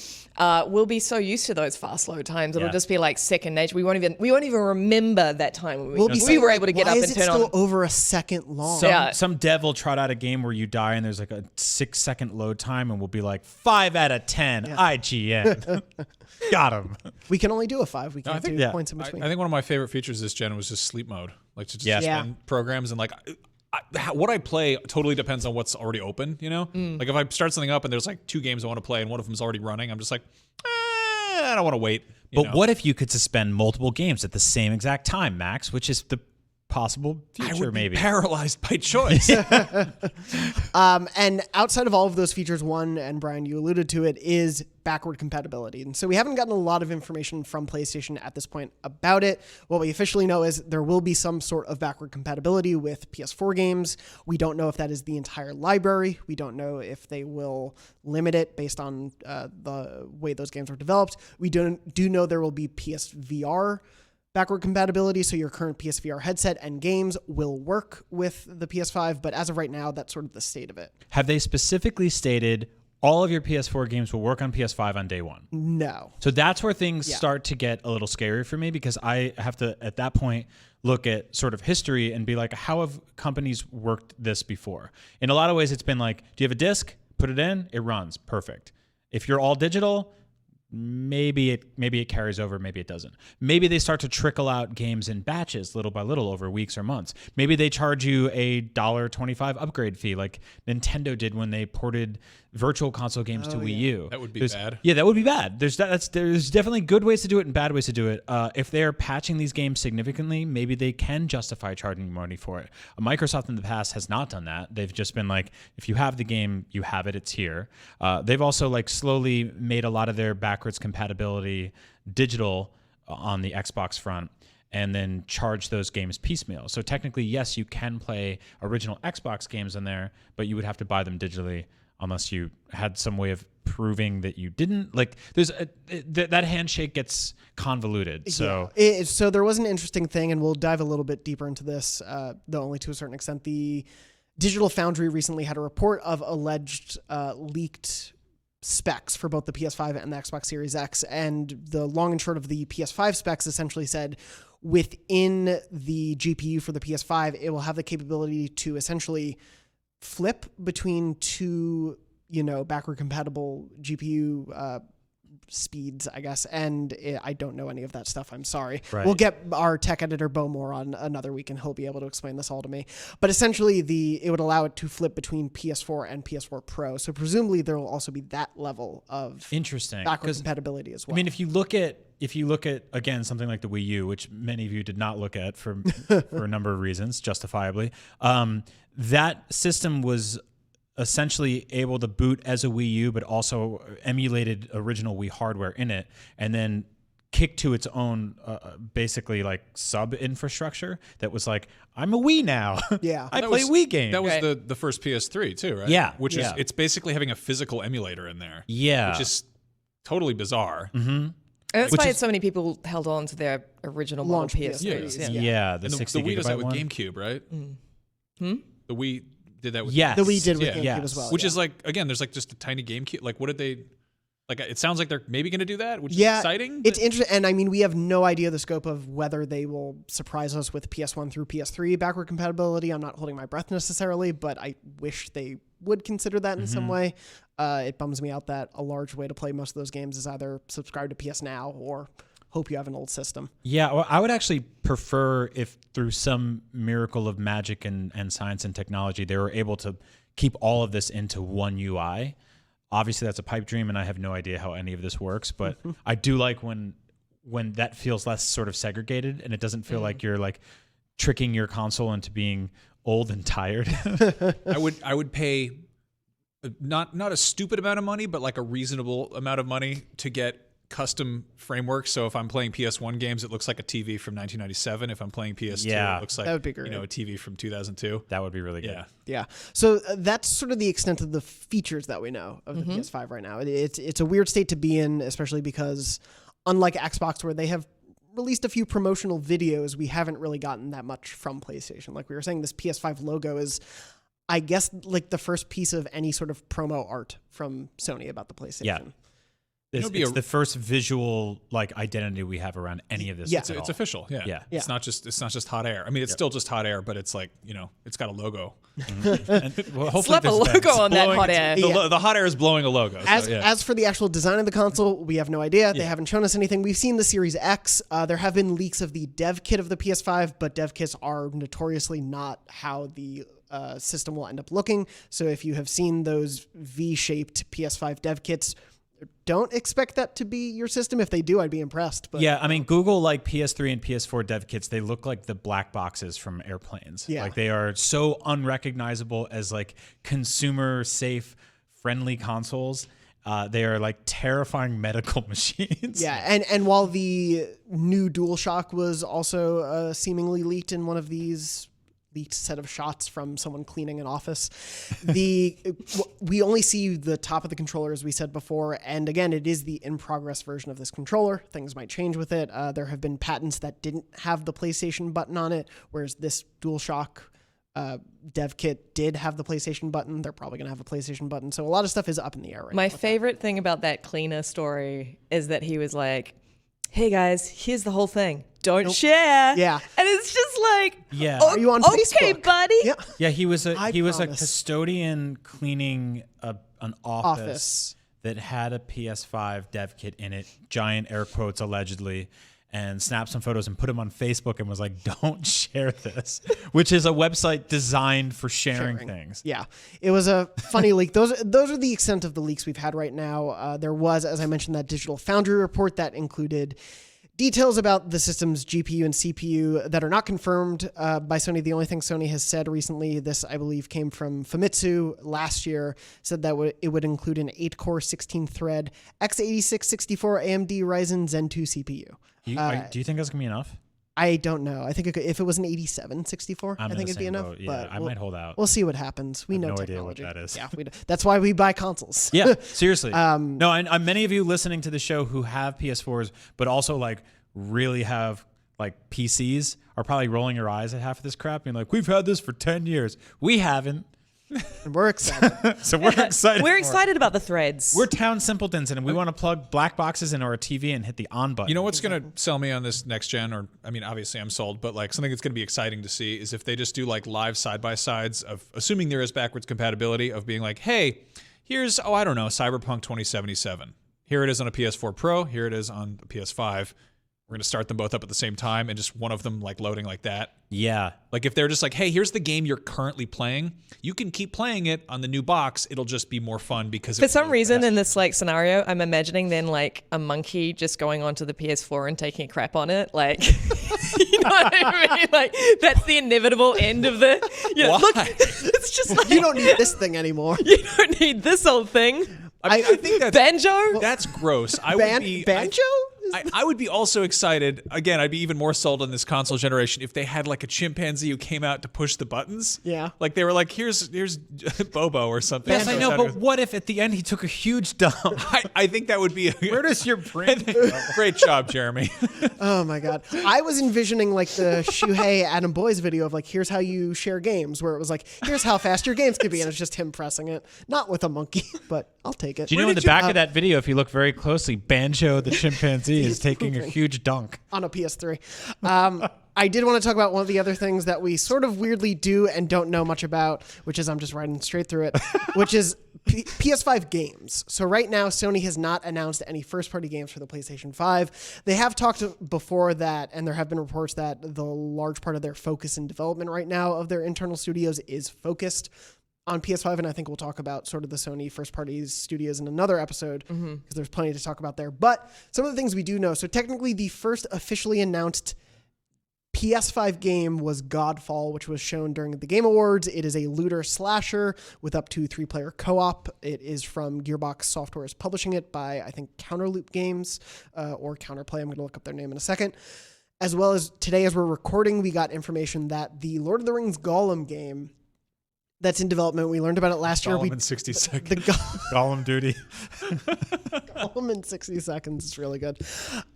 we'll be so used to those fast load times. It'll just be like second nature. We won't even remember that time when we were able to get up and turn on. Why is it still over a second long? Some dev will trot out a game where you die and there's like a 6-second load time, and we'll be like 5 out of 10 IGN. Got him. We can only do a 5. We can't do points in between. I think one of my favorite features this gen was just sleep mode, like to just suspend programs and like. What I play totally depends on what's already open, you know? Like if I start something up and there's like 2 games I want to play and one of them's already running, I'm just like, I don't want to wait. But what if you could suspend multiple games at the same exact time, Max, which is the possible future, I would maybe. Be paralyzed by choice. And outside of all of those features, one, and Brian, you alluded to it, is backward compatibility. And so we haven't gotten a lot of information from PlayStation at this point about it. What we officially know is there will be some sort of backward compatibility with PS4 games. We don't know if that is the entire library. We don't know if they will limit it based on the way those games were developed. We do know there will be PSVR backward compatibility, so your current PSVR headset and games will work with the PS5, but as of right now, that's sort of the state of it. Have they specifically stated all of your PS4 games will work on PS5 on day one? No. So that's where things start to get a little scary for me, because I have to, at that point, look at sort of history and be like, how have companies worked this before? In a lot of ways, it's been like, do you have a disc? Put it in, it runs, perfect. If you're all digital, maybe it carries over, maybe it doesn't. Maybe they start to trickle out games in batches little by little over weeks or months. Maybe they charge you a $1.25 upgrade fee like Nintendo did when they ported virtual console games to Wii U. That would be bad. Yeah, that would be bad. There's definitely good ways to do it and bad ways to do it. If they're patching these games significantly, maybe they can justify charging money for it. Microsoft in the past has not done that. They've just been like, if you have the game, you have it, it's here. They've also like slowly made a lot of their backwards compatibility digital on the Xbox front, and then charge those games piecemeal. So technically, yes, you can play original Xbox games in there, but you would have to buy them digitally unless you had some way of proving that you didn't. Like, there's that handshake gets convoluted. So so there was an interesting thing, and we'll dive a little bit deeper into this, though only to a certain extent. The Digital Foundry recently had a report of alleged leaked specs for both the PS5 and the Xbox Series X, and the long and short of the PS5 specs essentially said within the GPU for the PS5, it will have the capability to essentially flip between 2, backward compatible GPU speeds, I guess. And I don't know any of that stuff. I'm sorry. Right. We'll get our tech editor Bowmore on another week, and he'll be able to explain this all to me. But essentially, it would allow it to flip between PS4 and PS4 Pro. So presumably, there will also be that level of backward compatibility as well. I mean, if you look at again something like the Wii U, which many of you did not look at for a number of reasons, justifiably, that system was essentially able to boot as a Wii U, but also emulated original Wii hardware in it, and then kicked to its own basically like sub infrastructure that was like, I'm a Wii now. Yeah. I play Wii games. That was the first PS3 too, right? Yeah. Which is, it's basically having a physical emulator in there. Yeah. Which is totally bizarre. Mm-hmm. And that's why so many people held on to their original launch PS3s. Yeah, the 60 the Wii does that with one. GameCube, right? The Wii did that with yes. The Wii did with GameCube as well. Which is like, again, there's like just a tiny GameCube. Like, what did they... Like, it sounds like they're maybe going to do that, which is exciting. It's interesting. And I mean, we have no idea the scope of whether they will surprise us with PS1 through PS3 backward compatibility. I'm not holding my breath necessarily, but I wish they would consider that in some way. It bums me out that a large way to play most of those games is either subscribe to PS Now or hope you have an old system. Yeah, well, I would actually prefer if through some miracle of magic and science and technology, they were able to keep all of this into one UI. Obviously, that's a pipe dream, and I have no idea how any of this works. But I do like when that feels less sort of segregated, and it doesn't feel like you're like tricking your console into being old and tired. I would pay not a stupid amount of money, but like a reasonable amount of money to get custom frameworks. So if I'm playing PS1 games, it looks like a TV from 1997. If I'm playing PS2, it looks like that would be great. A TV from 2002. That would be really good. Yeah. So that's sort of the extent of the features that we know of the PS5 right now. It's a weird state to be in, especially because unlike Xbox, where they have released a few promotional videos, we haven't really gotten that much from PlayStation. Like we were saying, this PS5 logo is I guess like the first piece of any sort of promo art from Sony about the PlayStation. Yeah. It's the first visual like identity we have around any of this. Yeah. It's official. Yeah. Yeah. It's not just hot air. I mean, it's still just hot air, but it's like, it's got a logo. And, well, hopefully Slap a this logo event's on that blowing hot its- air. The hot air is blowing a logo. As for the actual design of the console, we have no idea. They haven't shown us anything. We've seen the Series X. There have been leaks of the dev kit of the PS5, but dev kits are notoriously not how the system will end up looking. So if you have seen those V-shaped PS5 dev kits, don't expect that to be your system. If they do, I'd be impressed. But Yeah, I mean, Google like PS3 and PS4 dev kits, they look like the black boxes from airplanes. Yeah. Like they are so unrecognizable as like consumer safe, friendly consoles. They are like terrifying medical machines. yeah, and while the new DualShock was also seemingly leaked in one of these leaked set of shots from someone cleaning an office, we only see the top of the controller, as we said before, and again, it is the in-progress version of this controller. Things might change with it. There have been patents that didn't have the PlayStation button on it, whereas this DualShock dev kit did have the PlayStation button. They're probably going to have a PlayStation button, so a lot of stuff is up in the air right now. My favorite thing about that cleaner story is that he was like, hey guys, here's the whole thing. Don't share. Yeah. And it's just like, Yeah. oh, Are you on okay, Facebook? buddy. Yeah. Yeah, he was a promise. custodian cleaning an office that had a PS5 dev kit in it, giant air quotes allegedly, and snapped some photos and put them on Facebook and was like, don't share this, which is a website designed for sharing things. Yeah, it was a funny leak. Those are the extent of the leaks we've had right now. There was, as I mentioned, that Digital Foundry report that included details about the system's GPU and CPU that are not confirmed by Sony. The only thing Sony has said recently, this I believe came from Famitsu last year, said that it would include an 8-core, 16-thread x86-64 AMD Ryzen Zen 2 CPU. Do you think that's going to be enough? I don't know. I think if it was an 87-64, I I'm in think the it'd be same enough. boat. Yeah, but I might hold out. We'll see what happens. We know no idea what technology. that is. Yeah, that's why we buy consoles. Yeah, seriously. No, and many of you listening to the show who have PS4s, but also like really have like PCs, are probably rolling your eyes at half of this crap, being like, "We've had this for 10 years. We haven't." And we're excited. So we're excited. We're for it. excited about the threads. We're town simpletons, and we want to plug black boxes into our TV and hit the on button. You know what's going to sell me on this next gen, or I mean, obviously I'm sold, but like something that's going to be exciting to see is if they just do like live side-by-sides of, assuming there is backwards compatibility, of being like, hey, here's, I don't know, Cyberpunk 2077. Here it is on a PS4 Pro. Here it is on a PS5. We're going to start them both up at the same time and just one of them like loading like that. Yeah. Like if they're just like, hey, here's the game you're currently playing. You can keep playing it on the new box. It'll just be more fun because For some reason in this like scenario, I'm imagining then like a monkey just going onto the PS4 and taking a crap on it. Like, you know what I mean? Like that's the inevitable end of the, Why? look, it's just like, You don't need this thing anymore. you don't need this old thing. I think that's Banjo? That's gross. I would be Banjo? I would be also excited. Again, I'd be even more sold on this console generation if they had like a chimpanzee who came out to push the buttons. Yeah. Like they were like, here's Bobo or something. Yes, I know, but what if at the end he took a huge dump? I think that would be. Where does your brain Great job, Jeremy. Oh my God. I was envisioning like the Shuhei Adam Boyes video of like, here's how you share games, where it was like, here's how fast your games could be. And it's just him pressing it. Not with a monkey, but I'll take it. Do you know in the back of that video, if you look very closely, Banjo the chimpanzee is taking a huge dunk. On a PS3. I did want to talk about one of the other things that we sort of weirdly do and don't know much about, which is I'm just riding straight through it, which is PS5 games. So right now, Sony has not announced any first-party games for the PlayStation 5. They have talked before that, and there have been reports that the large part of their focus and development right now of their internal studios is focused on PS5, and I think we'll talk about sort of the Sony first-party studios in another episode because there's plenty to talk about there. But some of the things we do know. So technically, the first officially announced PS5 game was Godfall, which was shown during the Game Awards. It is a looter slasher with up to 3-player co-op. It is from Gearbox Software is publishing it by, I think, Counterloop Games or Counterplay. I'm going to look up their name in a second. As well as today, as we're recording, we got information that the Lord of the Rings Gollum game that's in development. We learned about it last year. Gollum in 60 seconds. The Gollum duty. Gollum in 60 seconds is really good.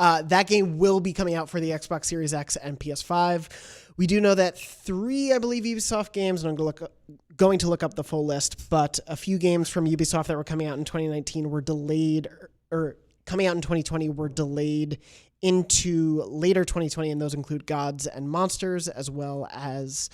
That game will be coming out for the Xbox Series X and PS5. We do know that 3, I believe, Ubisoft games, and I'm going to look up the full list, but a few games from Ubisoft that were coming out in 2019 were delayed, or coming out in 2020 were delayed into later 2020, and those include Gods and Monsters, as well as,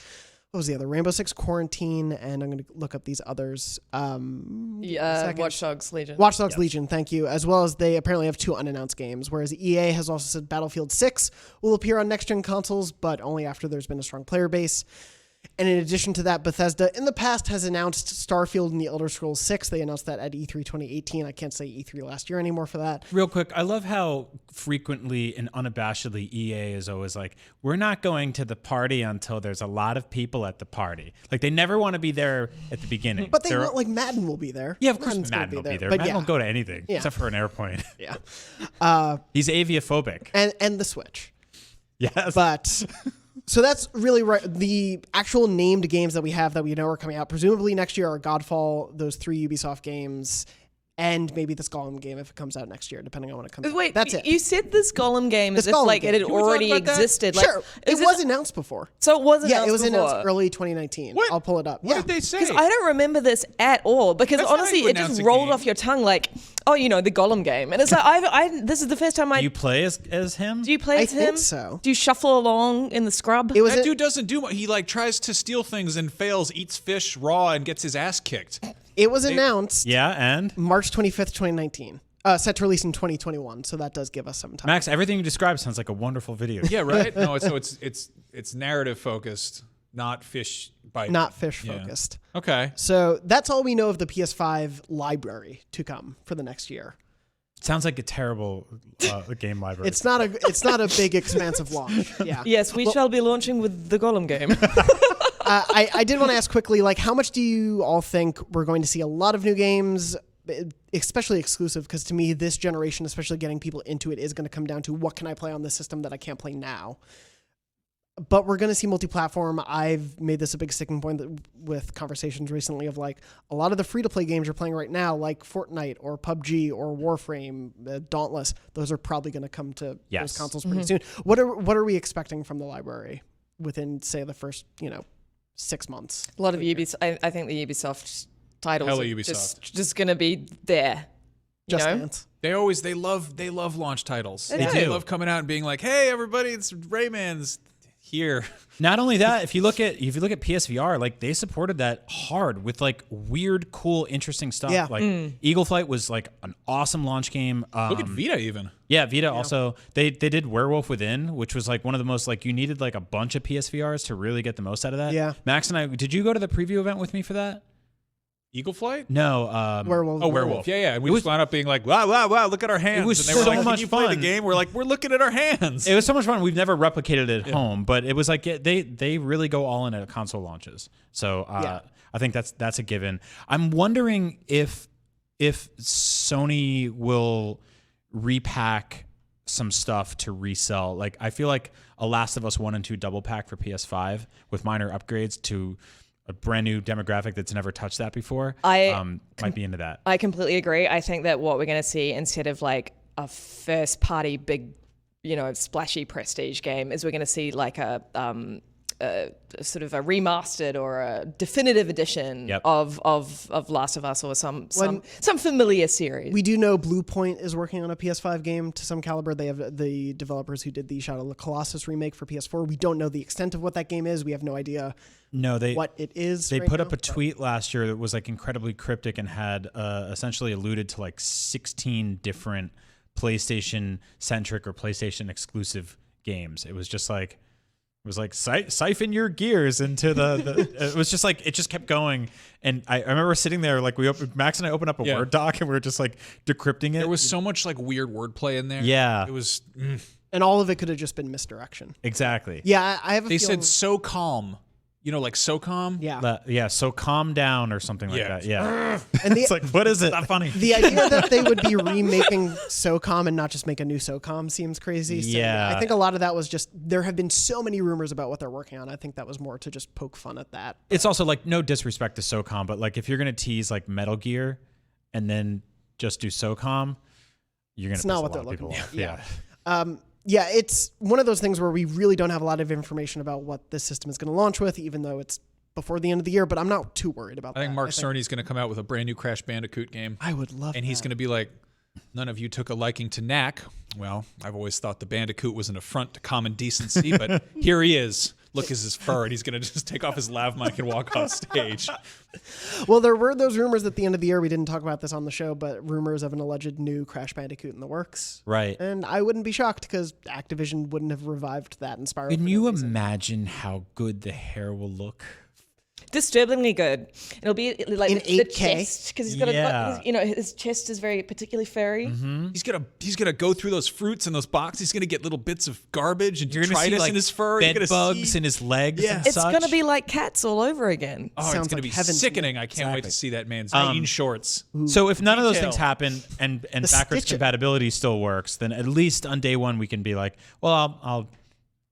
what was the other? Rainbow Six Quarantine, and I'm going to look up these others. Watch Dogs Legion. Watch Dogs Legion, thank you. As well as they apparently have 2 unannounced games, whereas EA has also said Battlefield 6 will appear on next-gen consoles, but only after there's been a strong player base. And in addition to that, Bethesda in the past has announced Starfield and the Elder Scrolls 6. They announced that at E3 2018. I can't say E3 last year anymore for that. Real quick, I love how frequently and unabashedly EA is always like, we're not going to the party until there's a lot of people at the party. Like, they never want to be there at the beginning. But they won't, like, Madden will be there. Yeah, of course Madden's Madden will be there. But Madden yeah. will go to anything, Yeah. except for an airplane. Yeah. He's aviophobic. And the Switch. Yes. But... So that's really right. The actual named games that we have that we know are coming out, presumably next year, are Godfall, those 3 Ubisoft games, and maybe this Gollum game if it comes out next year, depending on when it comes out. Wait, that's it. You said this Gollum game as This if Gollum like game. it had Can we talk already about that? existed. Like, Sure. It was announced before. So it was announced Yeah, it was before. announced early 2019. What? I'll pull it up. What Yeah. did they say? Because I don't remember this at all. Because That's not honestly, how you it announce just a rolled game. off your tongue like, oh, you know, the Gollum game. And it's like, this is the first time Do you play as him? Do you play I as him? think so. Do you shuffle along in the scrub? It was That a- dude doesn't do much. He like tries to steal things and fails, eats fish raw, and gets his ass kicked. It was announced Yeah, and? March 25th, 2019. Set to release in 2021, so that does give us some time. Max, everything you described sounds like a wonderful video. Yeah, right. No, it's narrative focused, not fish bite. Not fish Yeah. focused. Okay. So that's all we know of the PS5 library to come for the next year. Sounds like a terrible game library. It's not a big expansive launch. Yeah. Yes, we shall be launching with the Gollum game. I did want to ask quickly, like, how much do you all think we're going to see a lot of new games, especially exclusive? Because to me, this generation, especially getting people into it, is going to come down to what can I play on this system that I can't play now. But we're going to see multi-platform. I've made this a big sticking point with conversations recently of like a lot of the free-to-play games you're playing right now, like Fortnite or PUBG or Warframe, Dauntless. Those are probably going to come to those consoles pretty soon. What are we expecting from the library within, say, the first 6 months? A lot of Ubisoft. I think the Ubisoft titles Hella are Ubisoft. just going to be there. Just know? Dance. They love launch titles. They They do. love coming out and being like, "Hey, everybody, it's Rayman's here." Not only that, if you look at PSVR, like they supported that hard with like weird, cool, interesting stuff. Yeah. Like Eagle Flight was like an awesome launch game. Look at Vita even. Yeah, Vita also they did Werewolf Within, which was like one of the most like you needed like a bunch of PSVRs to really get the most out of that. Yeah. Max and I, did you go to the preview event with me for that? Eagle Flight? No. Werewolf. Oh, Werewolf. Yeah. And we just wound up being like, wow, look at our hands. was and they were so like, much can you play the fun. game? We're like, we're looking at our hands. It was so much fun. We've never replicated it at home, but it was like they really go all in at console launches. So I think that's a given. I'm wondering if Sony will repack some stuff to resell. Like I feel like a Last of Us 1 and 2 double pack for PS5 with minor upgrades to a brand new demographic that's never touched that before. Might be into that. I completely agree. I think that what we're going to see instead of like a first party big, splashy prestige game is we're going to see like a sort of a remastered or a definitive edition of Last of Us or some familiar series. We do know Blue Point is working on a PS5 game to some caliber. They have the developers who did the Shadow of the Colossus remake for PS4. We don't know the extent of what that game is. We have no idea what it is. They right put now, up a tweet last year that was like incredibly cryptic and had essentially alluded to like 16 different PlayStation centric or PlayStation exclusive games. It was just like siphon your gears into the it was just like it just kept going, and I remember sitting there like Max and I opened up a Word doc and we were just like decrypting it. There was so much like weird wordplay in there. Yeah. It was. and all of it could have just been misdirection. Exactly. Yeah, I have a They feeling. said so calm. Like so calm. Yeah. So calm down or something like that. Yeah. And It's like, what is it? Not funny. the idea that they would be remaking SOCOM and not just make a new SOCOM seems crazy. So Yeah. I think a lot of that was just, there have been so many rumors about what they're working on. I think that was more to just poke fun at that. It's also like no disrespect to SOCOM, but like if you're gonna tease like Metal Gear and then just do SOCOM, you're gonna It's piss not a what lot they're of people looking off. for. Yeah. Yeah, it's one of those things where we really don't have a lot of information about what this system is going to launch with, even though it's before the end of the year, but I'm not too worried about that. I think Mark Cerny's going to come out with a brand new Crash Bandicoot game. I would love And he's going to be like, none of you took a liking to Knack. Well, I've always thought the Bandicoot was an affront to common decency, but here he is. Look at his fur, and he's going to just take off his lav mic and walk off stage. Well, there were those rumors at the end of the year. We didn't talk about this on the show, but rumors of an alleged new Crash Bandicoot in the works. Right. And I wouldn't be shocked because Activision wouldn't have revived that and Spyro. Can you imagine how good the hair will look? Disturbingly good. It'll be like In the 8K? chest because he's got Yeah. his chest is very particularly furry. He's gonna go through those fruits and those boxes. He's gonna get little bits of garbage and You're going to see detritus like in his fur. You're bed gonna bugs see- in his legs Yeah. and It's such. going to be like Cats all over again. Oh, Sounds it's gonna like be heaven to me. sickening. I can't wait to see that man's jean shorts. So if none of those Detail. things happen and The backwards stitching. compatibility still works, then at least on day one we can be like, well, I'll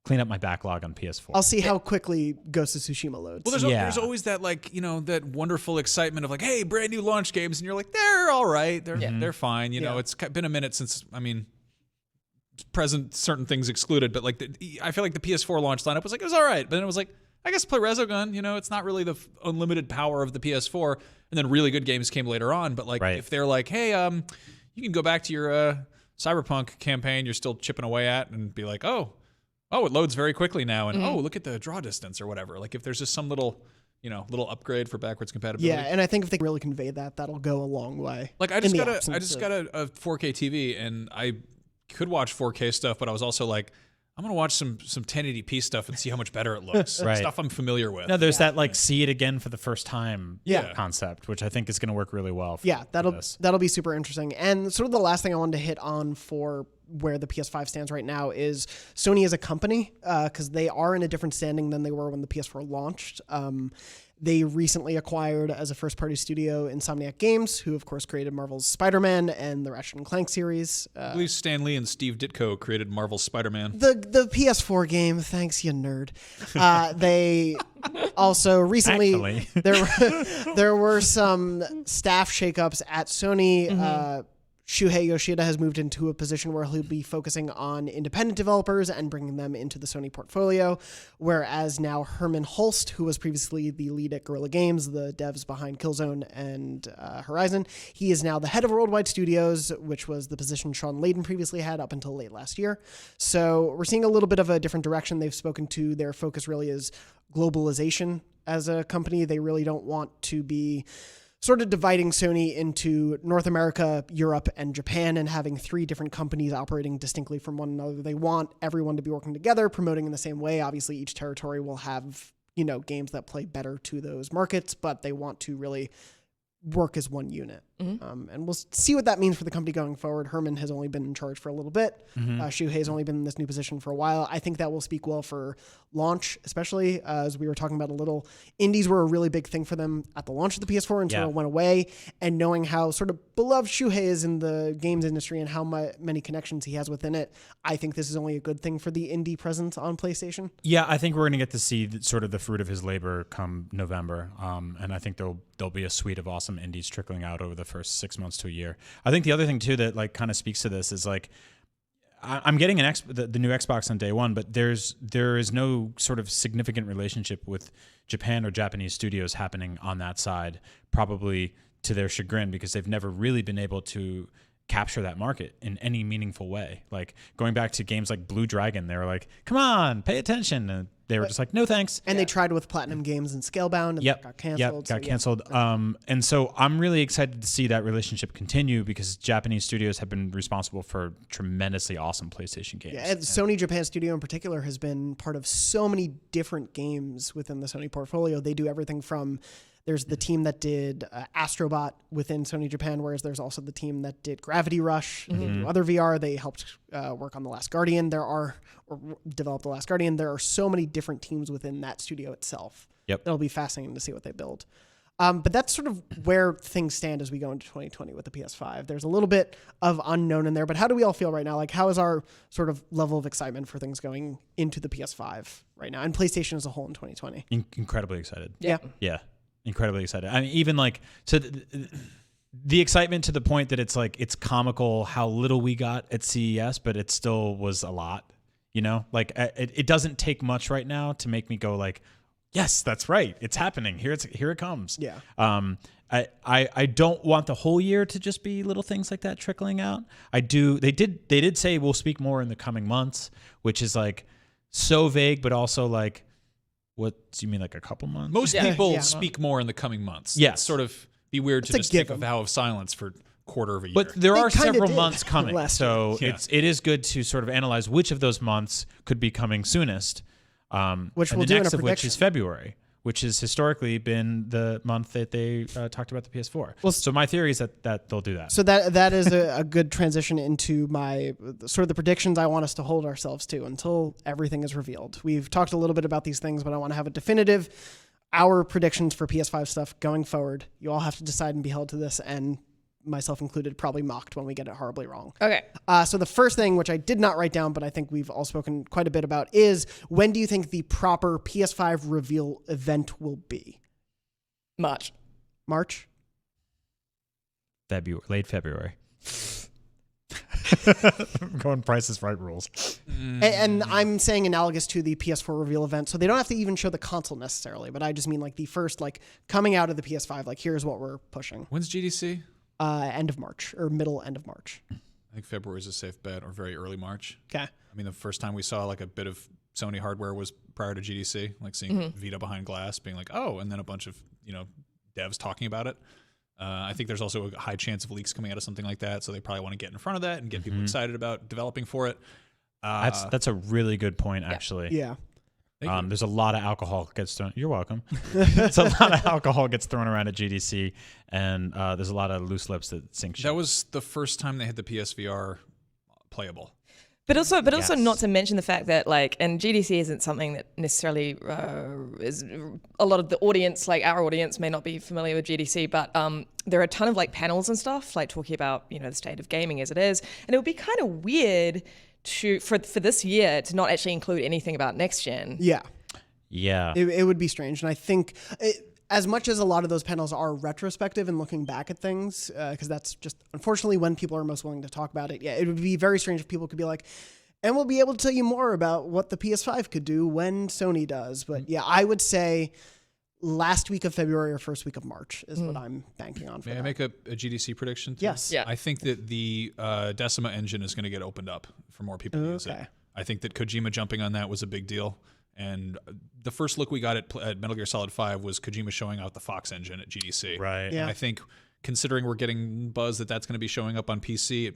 clean up my backlog on PS4. I'll see how quickly Ghost of Tsushima loads. Well, Yeah. there's always that that wonderful excitement of like, hey, brand new launch games, and you're like, they're all right, they're fine. You know, Yeah. it's been a minute since present certain things excluded, but like I feel like the PS4 launch lineup was like it was all right, but then it was like I guess play Resogun. You know, it's not really the unlimited power of the PS4, and then really good games came later on. But like Right. if they're like, hey, you can go back to your Cyberpunk campaign you're still chipping away at, and be like, oh, it loads very quickly now, and oh, look at the draw distance or whatever. Like if there's just some little upgrade for backwards compatibility. Yeah, and I think if they really convey that, that'll go a long way. Like I in just the got absence of- a 4K TV, and I could watch 4K stuff, but I was also like, I'm gonna watch some 1080p stuff and see how much better it looks. Right. Stuff I'm familiar with. no, there's that like see it again for the first time Yeah. concept, which I think is going to work really well. For, Yeah, for this. that'll be super interesting. And sort of the last thing I wanted to hit on for where the PS5 stands right now is Sony as a company, because they are in a different standing than they were when the PS4 launched. They recently acquired as a first-party studio Insomniac Games, who of course created Marvel's Spider-Man and the Ratchet and Clank series. I believe Stan Lee and Steve Ditko created Marvel's Spider-Man. The PS4 game, thanks you nerd. They also recently Actually. there were some staff shakeups at Sony. Shuhei Yoshida has moved into a position where he'll be focusing on independent developers and bringing them into the Sony portfolio, whereas now Herman Holst, who was previously the lead at Guerrilla Games, the devs behind Killzone and Horizon, he is now the head of Worldwide Studios, which was the position Sean Layden previously had up until late last year. So we're seeing a little bit of a different direction. They've spoken to their focus really is globalization as a company. They really don't want to be sort of dividing Sony into North America, Europe, and Japan and having three different companies operating distinctly from one another. They want everyone to be working together, promoting in the same way. Obviously, each territory will have, games that play better to those markets, but they want to really work as one unit. And we'll see what that means for the company going forward. Herman has only been in charge for a little bit. Shuhei's only been in this new position for a while. I think that will speak well for launch, especially as we were talking about a little. Indies were a really big thing for them at the launch of the PS4 and sort of went away. And knowing how sort of beloved Shuhei is in the games industry and how many connections he has within it, I think this is only a good thing for the indie presence on PlayStation. Yeah, I think we're going to get to see sort of the fruit of his labor come November. And I think there'll be a suite of awesome indies trickling out over the first 6 months to a year. I think the other thing too that like kind of speaks to this is like I'm getting the new Xbox on day one, but there is no sort of significant relationship with Japan or Japanese studios happening on that side, probably to their chagrin, because they've never really been able to capture that market in any meaningful way. Like going back to games like Blue Dragon, they were like, come on, pay attention. And they were just like, no, thanks. And they tried with Platinum Games and Scalebound, and that got canceled. Got canceled. And so I'm really excited to see that relationship continue because Japanese studios have been responsible for tremendously awesome PlayStation games. Yeah, and Sony Japan Studio in particular has been part of so many different games within the Sony portfolio. They do everything from, there's the team that did Astrobot within Sony Japan, whereas there's also the team that did Gravity Rush. They do other VR. They helped work on The Last Guardian. Developed The Last Guardian. There are so many different teams within that studio itself. Yep. It'll be fascinating to see what they build. But that's sort of where things stand as we go into 2020 with the PS5. There's a little bit of unknown in there, but how do we all feel right now? Like, how is our sort of level of excitement for things going into the PS5 right now and PlayStation as a whole in 2020? Incredibly excited. Yeah. Yeah. Incredibly excited. I mean, even like, so the excitement to the point that it's like it's comical how little we got at CES, but it still was a lot. You know, like it doesn't take much right now to make me go like, yes, that's right, it's happening. Here it comes. Yeah. I don't want the whole year to just be little things like that trickling out. I do. They did say we'll speak more in the coming months, which is like so vague, but also like, what do you mean, like a couple months? Most people speak more in the coming months. Yes. It's sort of be weird to just take a vow of silence for quarter of a year. But there are kinda several did months coming, so year. it is good to sort of analyze which of those months could be coming soonest. Which and we'll the do in next a of which prediction. is February, which has historically been the month that they talked about the PS4. Well, so my theory is that they'll do that. So that is a good transition into my sort of the predictions I want us to hold ourselves to until everything is revealed. We've talked a little bit about these things, but I want to have a definitive, our predictions for PS5 stuff going forward. You all have to decide and be held to this, and myself included, probably mocked when we get it horribly wrong. Okay. So the first thing, which I did not write down, but I think we've all spoken quite a bit about, is when do you think the proper PS5 reveal event will be? March. March? Late February. I'm going Price is Right rules. And I'm saying analogous to the PS4 reveal event, so they don't have to even show the console necessarily, but I just mean like the first, like coming out of the PS5, like here's what we're pushing. When's GDC? End of March, or middle end of March. I think February is a safe bet, or very early March. Okay. I mean, the first time we saw like a bit of Sony hardware was prior to GDC, like seeing Vita behind glass, being like, oh, and then a bunch of devs talking about it. I think there's also a high chance of leaks coming out of something like that, so they probably want to get in front of that and get people excited about developing for it. That's a really good point, actually. Yeah. There's a lot of alcohol gets thrown. You're welcome. There's a lot of alcohol gets thrown around at GDC, and there's a lot of loose lips that sink shit. That was the first time they had the PSVR playable. But also Yes. not to mention the fact that and GDC isn't something that necessarily is a lot of the audience, like our audience, may not be familiar with GDC, but there are a ton of like panels and stuff, like talking about the state of gaming as it is, and it would be kind of weird for this year to not actually include anything about next gen. Yeah. Yeah. It would be strange, and I think as much as a lot of those panels are retrospective and looking back at things, because that's just unfortunately when people are most willing to talk about it. Yeah, it would be very strange if people could be like, and we'll be able to tell you more about what the PS5 could do when Sony does. But yeah, I would say last week of February or first week of March is what I'm banking on for May that. I make a GDC prediction? Too? Yes. Yeah. I think that the Decima engine is going to get opened up for more people to use it. Okay. I think that Kojima jumping on that was a big deal. And the first look we got at Metal Gear Solid 5 was Kojima showing out the Fox engine at GDC. Right. Yeah. And I think considering we're getting buzz that that's going to be showing up on PC,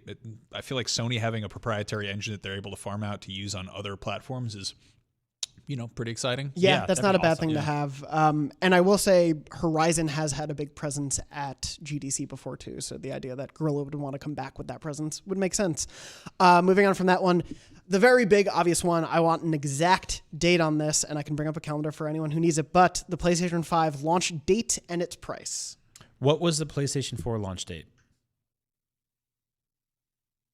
I feel like Sony having a proprietary engine that they're able to farm out to use on other platforms is, pretty exciting. Yeah, that's that'd not be a bad awesome, thing to have. And I will say Horizon has had a big presence at GDC before too. So the idea that Guerrilla would want to come back with that presence would make sense. Moving on from that one, the very big obvious one, I want an exact date on this, and I can bring up a calendar for anyone who needs it, but the PlayStation 5 launch date and its price. What was the PlayStation 4 launch date?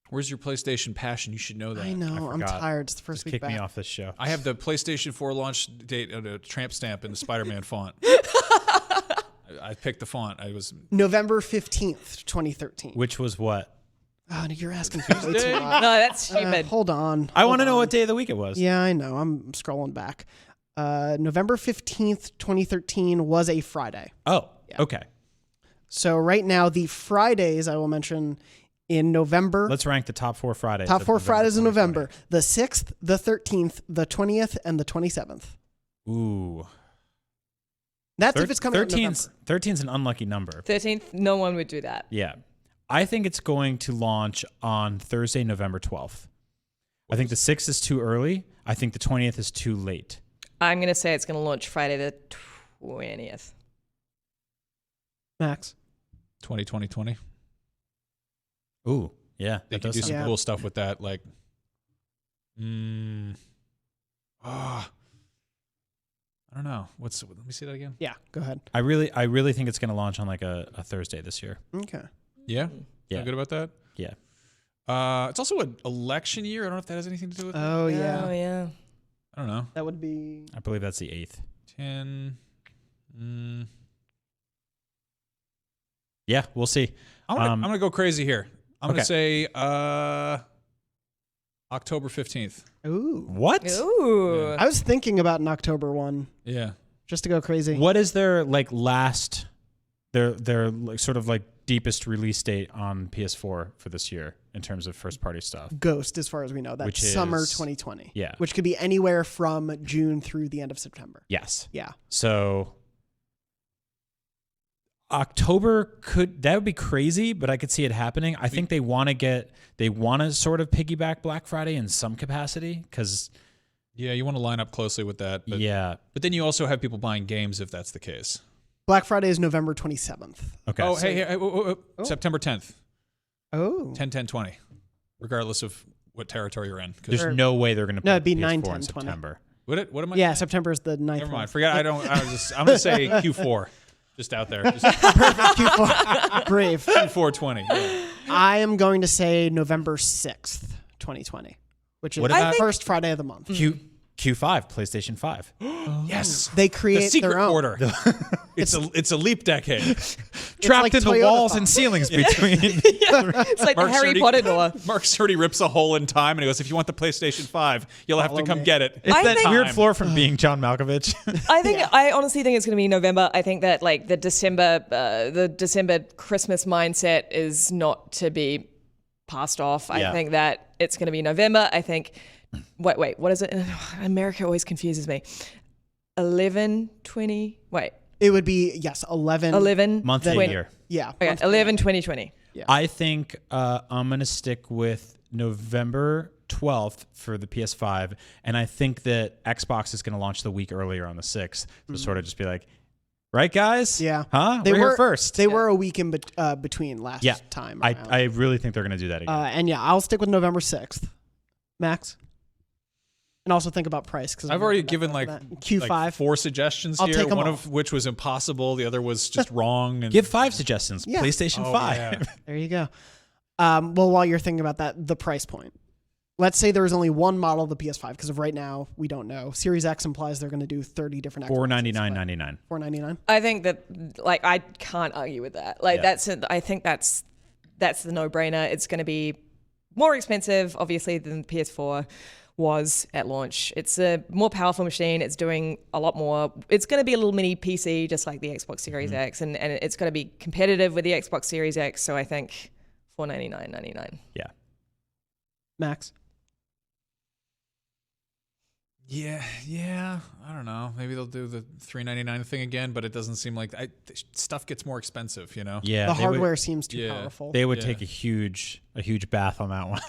Where's your PlayStation passion? You should know that. I know, I'm forgot. tired. It's the first Just week kick back. me off this show. I have the PlayStation 4 launch date on a tramp stamp in the Spider-Man font. I picked the font. November 15th, 2013. Which was what? Oh, no, you're asking for way too No, much. that's stupid. Hold on. I want to Hold know on. what day of the week it was. Yeah, I know. I'm scrolling back. November 15th, 2013 was a Friday. Oh, okay. So right now, the Fridays I will mention in November. Let's rank the top 4 Fridays. Top of 4 Fridays in 2020. November. The 6th, the 13th, the 20th, and the 27th. Ooh. That's if it's coming out in November. 13's an unlucky number. 13th, no one would do that. Yeah. I think it's going to launch on Thursday, November 12th. I think the 6th is too early. I think the 20th is too late. I'm going to say it's going to launch Friday the 20th. Max. 2020. Ooh, yeah. They That can does do sound some Yeah. cool stuff with that. Like, I don't know. Let me see that again. Yeah, go ahead. I really think it's going to launch on like a Thursday this year. Okay. Yeah? Yeah. Feel good about that? Yeah. It's also an election year. I don't know if that has anything to do with it. Oh, yeah. Oh, yeah. I don't know. That would be... I believe that's the 8th. 10. Yeah, we'll see. I'm gonna go crazy here. I'm Okay. gonna say October 15th. Ooh. What? Ooh. I was thinking about an October one, Yeah. just to go crazy. What is their like last, their like, sort of like deepest release date on PS4 for this year in terms of first party stuff? Ghost, as far as we know. That's Which summer is- 2020. Yeah. Which could be anywhere from June through the end of September. Yes. Yeah. So October that would be crazy, but I could see it happening. I think they want to sort of piggyback Black Friday in some capacity because Yeah, you want to line up closely with that. But, yeah. But then you also have people buying games if that's the case. Black Friday is November 27th. Okay. Oh, so- hey, September 10th. Oh. 10/10/20. Regardless of what territory you're in. 'Cause- There's no way they're going to put No, it'd be PS4 in 9/10/20. September. What am I? Yeah, September is the 9th. Never mind. one. Forget. I'm going to say Q4. Just out there. Just Q4. Brave. Q4 20. Yeah. I am going to say November 6th, 2020, which is What the about- first Friday of the month. Q5, PlayStation 5. Yes. They The create secret their own. quarter. it's a leap decade. Trapped like in the Toyota walls phones. and ceilings between. It's like the Mark Harry Cerny- Potter door. Mark Cerny rips a hole in time and he goes, if you want the PlayStation 5, you'll have to Follow come me. get it. It's I that think- weird floor from being John Malkovich. I honestly think it's going to be November. I think that like the December Christmas mindset is not to be passed off. Yeah. I think that it's going to be November. I think. Wait. What is it? America always confuses me. 11/20. Wait. It would be, yes, 11. 11 Month Then- and Twen- year. Yeah. Okay, month- 11/2020. I think I'm going to stick with November 12th for the PS5. And I think that Xbox is going to launch the week earlier on the 6th. To sort of just be like, right, guys? Yeah. Huh? They We're were here first. They were a week in between last Yeah. time. I around. really think they're going to do that again. And yeah, I'll stick with November 6th. Max? And also think about price. Cause I've already given like Q5. like 4 suggestions I'll here. take 'em One all. of which was impossible. The other was just wrong. And Give 5 suggestions. Yeah. PlayStation Oh, 5. yeah. There you go. Well, while you're thinking about that, the price point. Let's say there was only one model of the PS5 because of right now we don't know. Series X implies they're going to do 30 different. $499.99. $499. I think that like I can't argue with that. Like Yeah. I think that's the no-brainer. It's going to be more expensive, obviously, than the PS4 was at launch. It's a more powerful machine. It's doing a lot more. It's going to be a little mini PC, just like the Xbox Series X, and it's going to be competitive with the Xbox Series X. So I think $499.99. Yeah. Max. Yeah. I don't know. Maybe they'll do the $399 thing again, but it doesn't seem like stuff gets more expensive. You know. Yeah. The they hardware would, seems too Yeah. powerful. they would Yeah. take a huge bath on that one.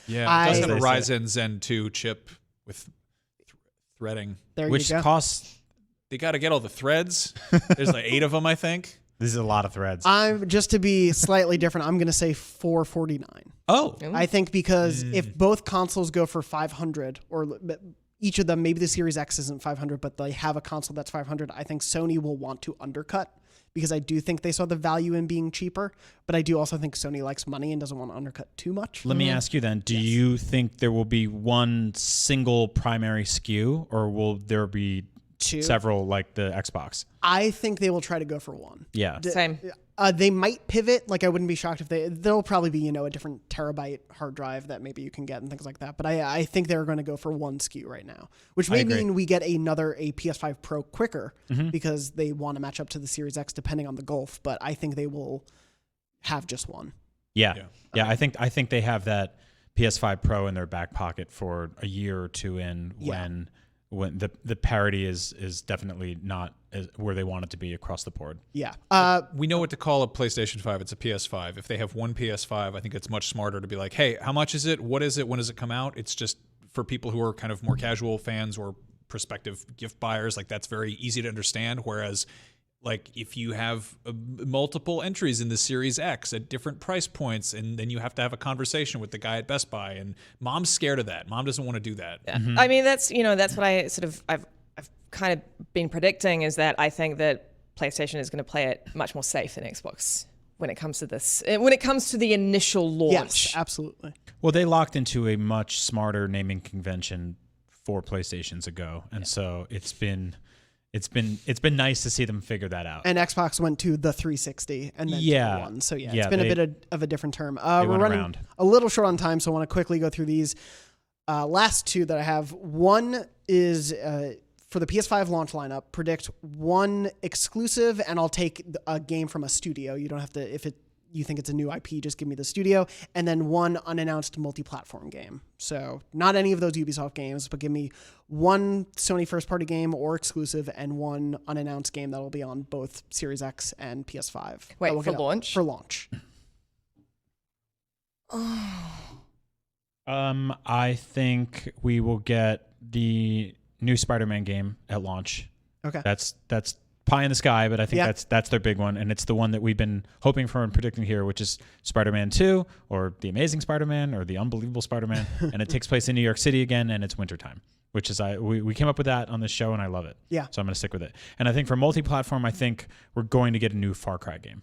Yeah. I- It does have a As they say. Ryzen Zen 2 chip with threading. there Which you go. costs, They got to get all the threads. There's like 8 of them, I think. this is a lot of threads. I'm just to be slightly different. I'm going to say $449. Oh. I think because if both consoles go for 500 or each of them, maybe the Series X isn't 500, but they have a console that's 500, I think Sony will want to undercut because I do think they saw the value in being cheaper, but I do also think Sony likes money and doesn't want to undercut too much. Let me ask you then, do you think there will be one single primary SKU or will there be Two. several like the Xbox? I think they will try to go for one. Yeah. Same. They might pivot. Like I wouldn't be shocked if there'll probably be, a different terabyte hard drive that maybe you can get and things like that. But I think they're going to go for one SKU right now, which may agree. mean we get a PS5 Pro quicker because they want to match up to the Series X depending on the Gulf. But I think they will have just one. Yeah. Yeah. Yeah. I think they have that PS5 Pro in their back pocket for a year or two in when the parity is definitely not where they want it to be across the board. Yeah. We know what to call a PlayStation 5. It's a PS5. If they have one PS5, I think it's much smarter to be like, hey, how much is it? What is it? When does it come out? It's just for people who are kind of more casual fans or prospective gift buyers. Like that's very easy to understand. Whereas like if you have multiple entries in the Series X at different price points, and then you have to have a conversation with the guy at Best Buy, and mom's scared of that. Mom doesn't want to do that. Yeah. I mean, that's what I sort of I've kind of been predicting is that I think that PlayStation is going to play it much more safe than Xbox when it comes to this. When it comes to the initial launch. Yes, absolutely. Well, they locked into a much smarter naming convention 4 PlayStations ago, and so it's been it's been nice to see them figure that out. And Xbox went to the 360 and then to the one. So it's been a bit of a different term. We're running a little short on time, so I want to quickly go through these. Last two that I have. One is for the PS5 launch lineup. Predict one exclusive, and I'll take a game from a studio. You don't have to, if you think it's a new IP, just give me the studio. And then one unannounced multi-platform game. So not any of those Ubisoft games, but give me one Sony first-party game or exclusive and one unannounced game that will be on both Series X and PS5. Wait, for launch? For launch. I think we will get the new Spider-Man game at launch. Okay. That's pie in the sky, but I think that's their big one, and it's the one that we've been hoping for and predicting here, which is Spider-Man 2 or The Amazing Spider-Man or The Unbelievable Spider-Man, and it takes place in New York City again, and it's wintertime, which is we came up with that on this show, and I love it. Yeah. So I'm going to stick with it. And I think for multi-platform, I think we're going to get a new Far Cry game.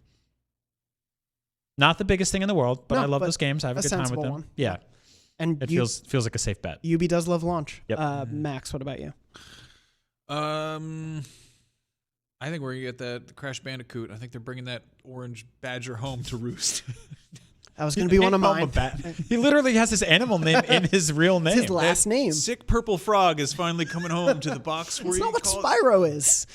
Not the biggest thing in the world, but I love those games. I have a good time with them. One. Yeah. And it feels like a safe bet. Ubi does love launch. Yep. Max, what about you? I think we're going to get the Crash Bandicoot. I think they're bringing that orange badger home to roost. That was going to be one of mine. He literally has his animal name in his real name. It's his last name. Sick purple frog is finally coming home to the box. It's not what Spyro is.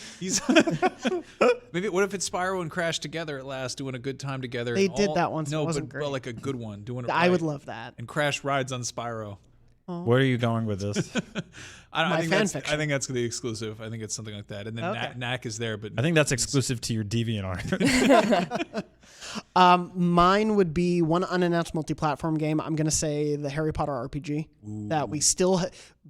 Maybe what if it's Spyro and Crash together at last, doing a good time together? They did that once. No, it wasn't but great. like a good one, doing it. I would love that. And Crash rides on Spyro. Where are you going with this? I think that's the exclusive. I think it's something like that. And then Knack is there, but I think that's exclusive to your DeviantArt. Mine would be one unannounced multi-platform game. I'm going to say the Harry Potter RPG. Ooh. That we still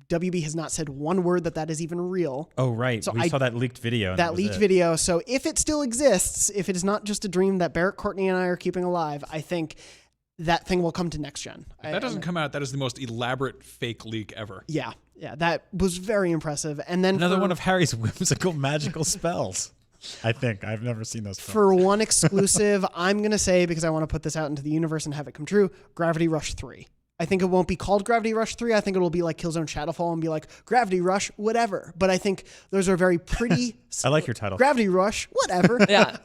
WB has not said one word that is even real. Oh, right. So we saw that leaked video. That leaked video. So if it still exists, if it is not just a dream that Barrett, Courtney, and I are keeping alive, I think that thing will come to next gen. If that doesn't come out, that is the most elaborate fake leak ever. Yeah, that was very impressive. And then another one of Harry's whimsical magical spells. I think I've never seen those films. For one exclusive, I'm going to say, because I want to put this out into the universe and have it come true, Gravity Rush 3. I think it won't be called Gravity Rush 3. I think it'll be like Killzone Shadowfall and be like Gravity Rush, whatever. But I think those are very pretty. I like your title. Gravity Rush, whatever. Yeah.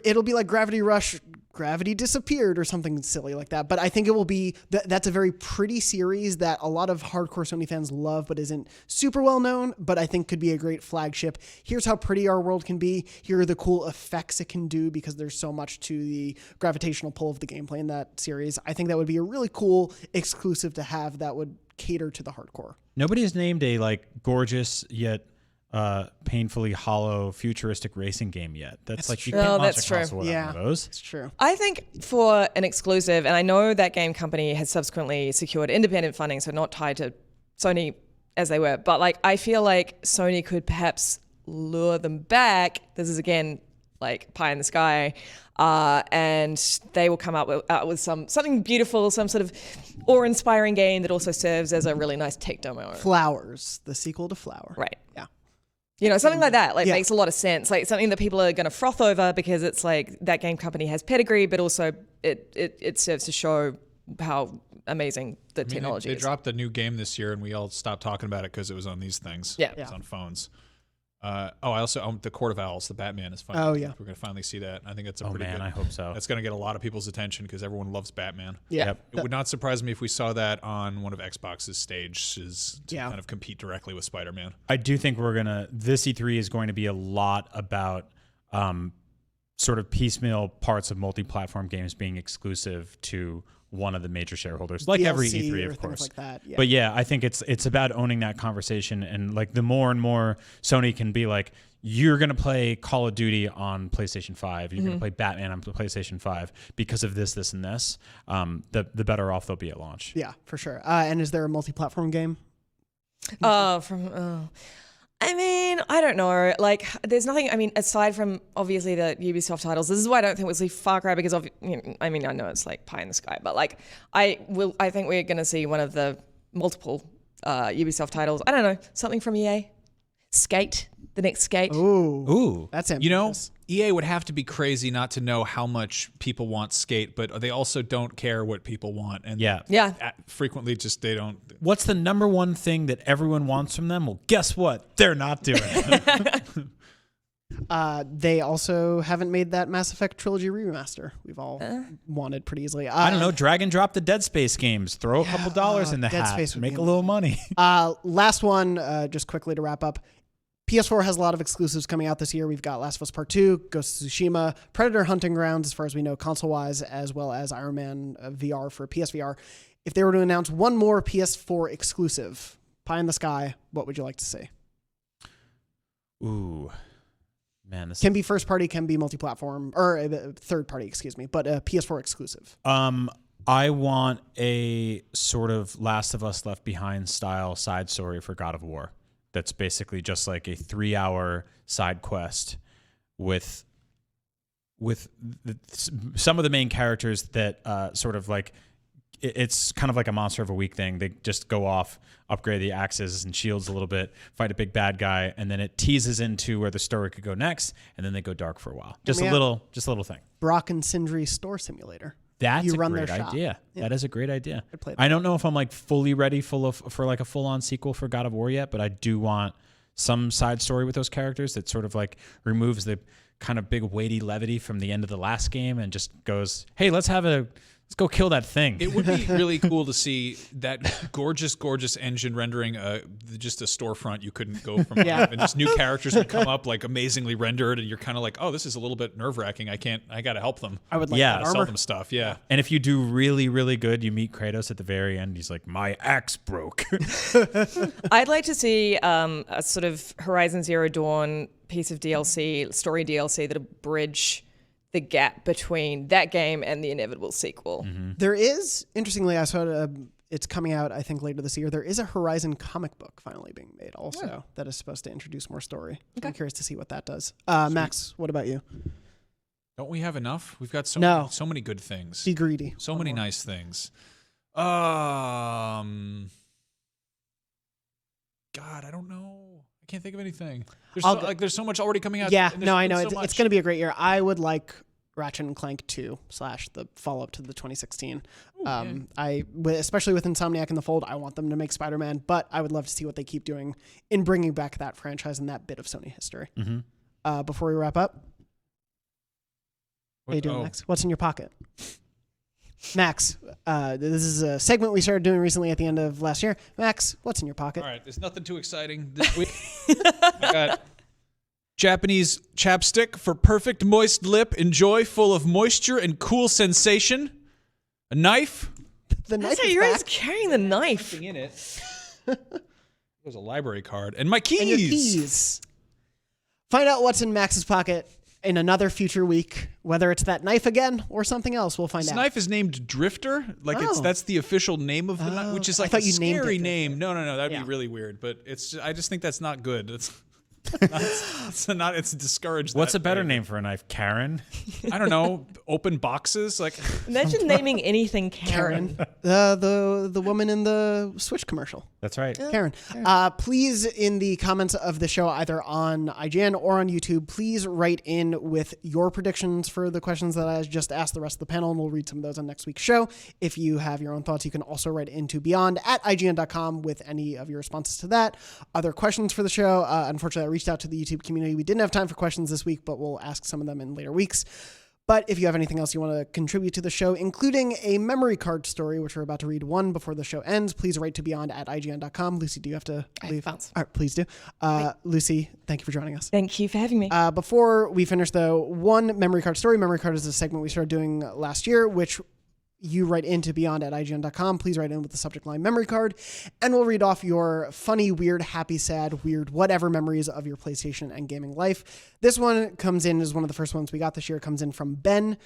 It'll be like Gravity Rush, Gravity Disappeared or something silly like that. But I think it will be, that's a very pretty series that a lot of hardcore Sony fans love, but isn't super well known, but I think could be a great flagship. Here's how pretty our world can be. Here are the cool effects it can do, because there's so much to the gravitational pull of the gameplay in that series. I think that would be a really cool exclusive to have that would cater to the hardcore. Nobody has named a gorgeous yet painfully hollow futuristic racing game yet. That's like you can't launch a console without one of those. It's true. I think for an exclusive, and I know that game company has subsequently secured independent funding, so not tied to Sony as they were, but I feel like Sony could perhaps lure them back. This is again like pie in the sky, and they will come up with something beautiful, some sort of awe-inspiring game that also serves as a really nice tech demo. Flowers, the sequel to Flower. Right. Yeah. Something like that, makes a lot of sense. Something that people are going to froth over because it's like that game company has pedigree, but also it serves to show how amazing the technology is. They dropped a new game this year, and we all stopped talking about it because it was on these things. Yeah. It's on phones. I also the Court of Owls, the Batman is finally. Oh yeah, we're gonna finally see that. I think that's a pretty good. I hope so. That's gonna get a lot of people's attention because everyone loves Batman. Yeah, yep. It would not surprise me if we saw that on one of Xbox's stages to kind of compete directly with Spider-Man. I do think this E3 is going to be a lot about sort of piecemeal parts of multi-platform games being exclusive to one of the major shareholders, like DLC every E3, of course. Like that. Yeah. But yeah, I think it's about owning that conversation, and the more and more Sony can be like, you're going to play Call of Duty on PlayStation 5, you're going to play Batman on PlayStation 5 because of this, this, and this, the better off they'll be at launch. Yeah, for sure. And is there a multi-platform game? I mean, I don't know. There's nothing. I mean, aside from obviously the Ubisoft titles, this is why I don't think we'll see Far Cry because I know it's like pie in the sky, but I think we're going to see one of the multiple Ubisoft titles. I don't know, something from EA. Skate, the next Skate. Ooh. That's You know, ambitious. EA would have to be crazy not to know how much people want Skate, but they also don't care what people want. And Yeah. frequently just they don't. What's the number one thing that everyone wants from them? Well, guess what? They're not doing it. They also haven't made that Mass Effect trilogy remaster we've all wanted pretty easily. I don't know. Drag and drop the Dead Space games. Throw a couple dollars in the Dead hat. Space would Make be a little money. Last one, just quickly to wrap up. PS4 has a lot of exclusives coming out this year. We've got Last of Us Part 2, Ghost of Tsushima, Predator Hunting Grounds, as far as we know, console-wise, as well as Iron Man VR for PSVR. If they were to announce one more PS4 exclusive, pie in the sky, what would you like to see? Ooh. Man, this Can be first party, can be multi-platform, or third party, excuse me, but PS4 exclusive. I want a sort of Last of Us Left Behind style side story for God of War. That's basically just like a 3-hour side quest with some of the main characters that sort of like it's kind of like a Monster of a Week thing. They just go off, upgrade the axes and shields a little bit, fight a big bad guy, and then it teases into where the story could go next, and then they go dark for a while. Just a little thing. Brock and Sindri store simulator. That's You a run great their shop. idea. Yeah. That is a great idea. I'd play that. I don't know if I'm like fully ready for like a full on sequel for God of War yet, but I do want some side story with those characters that sort of like removes the kind of big weighty levity from the end of the last game and just goes, hey, let's go kill that thing. It would be really cool to see that gorgeous engine rendering just a storefront you couldn't go from. Yeah. And just new characters would come up like amazingly rendered, and you're kind of like, oh, this is a little bit nerve-wracking. I got to help them. I would like Yeah, that Sell armor. them stuff, yeah. And if you do really, really good, you meet Kratos at the very end. He's like, my axe broke. I'd like to see a sort of Horizon Zero Dawn piece of DLC, story DLC that'll bridge the gap between that game and the inevitable sequel. There is, interestingly, I saw it's coming out, I think, later this year. There is a Horizon comic book finally being made also that is supposed to introduce more story. I'm curious to see what that does. Max, what about you? Don't we have enough? We've got so many good things. Be greedy. So many nice things. God, I don't know. I can't think of anything. There's so much already coming out. Yeah, and no, I there's know. so It's much. going to be a great year. I would like Ratchet and Clank 2 / the follow-up to the 2016. Especially with Insomniac in the fold, I want them to make Spider-Man, but I would love to see what they keep doing in bringing back that franchise and that bit of Sony history. Before we wrap up, how you doing, Max? What's in your pocket? Max, this is a segment we started doing recently at the end of last year. Max, what's in your pocket? All right, there's nothing too exciting this week. I got Japanese chapstick for perfect moist lip. Enjoy, full of moisture and cool sensation. A knife. The knife That's how is you're back. always carrying the knife. In it. There's a library card and my keys. And your keys. Find out what's in Max's pocket in another future week, whether it's that knife again or something else. We'll find This out. knife is named Drifter. Like that's the official name of the knife, which is I like thought a you named it scary Drifter. name. No, that'd Yeah. be really weird. But I just think that's not good. It's discouraged. What's that a better way. name for a knife? Karen? I don't know. Open boxes, like Imagine naming anything Karen. the woman in the Switch commercial. That's right. Karen. Please, in the comments of the show, either on IGN or on YouTube, please write in with your predictions for the questions that I just asked the rest of the panel, and we'll read some of those on next week's show. If you have your own thoughts, you can also write into beyond@ign.com with any of your responses to that. Other questions for the show. Unfortunately, I reached out to the YouTube community. We didn't have time for questions this week, but we'll ask some of them in later weeks. But if you have anything else you want to contribute to the show, including a memory card story, which we're about to read one before the show ends, please write to beyond@ign.com. Lucy, do you have to leave? bounce. All right, please do. Lucy, thank you for joining us. Thank you for having me. Before we finish, though, one memory card story. Memory card is a segment we started doing last year, which you write into beyond@ign.com. Please write in with the subject line memory card, and we'll read off your funny, weird, happy, sad, weird, whatever memories of your PlayStation and gaming life. This one comes in as one of the first ones we got this year. It comes in from Ben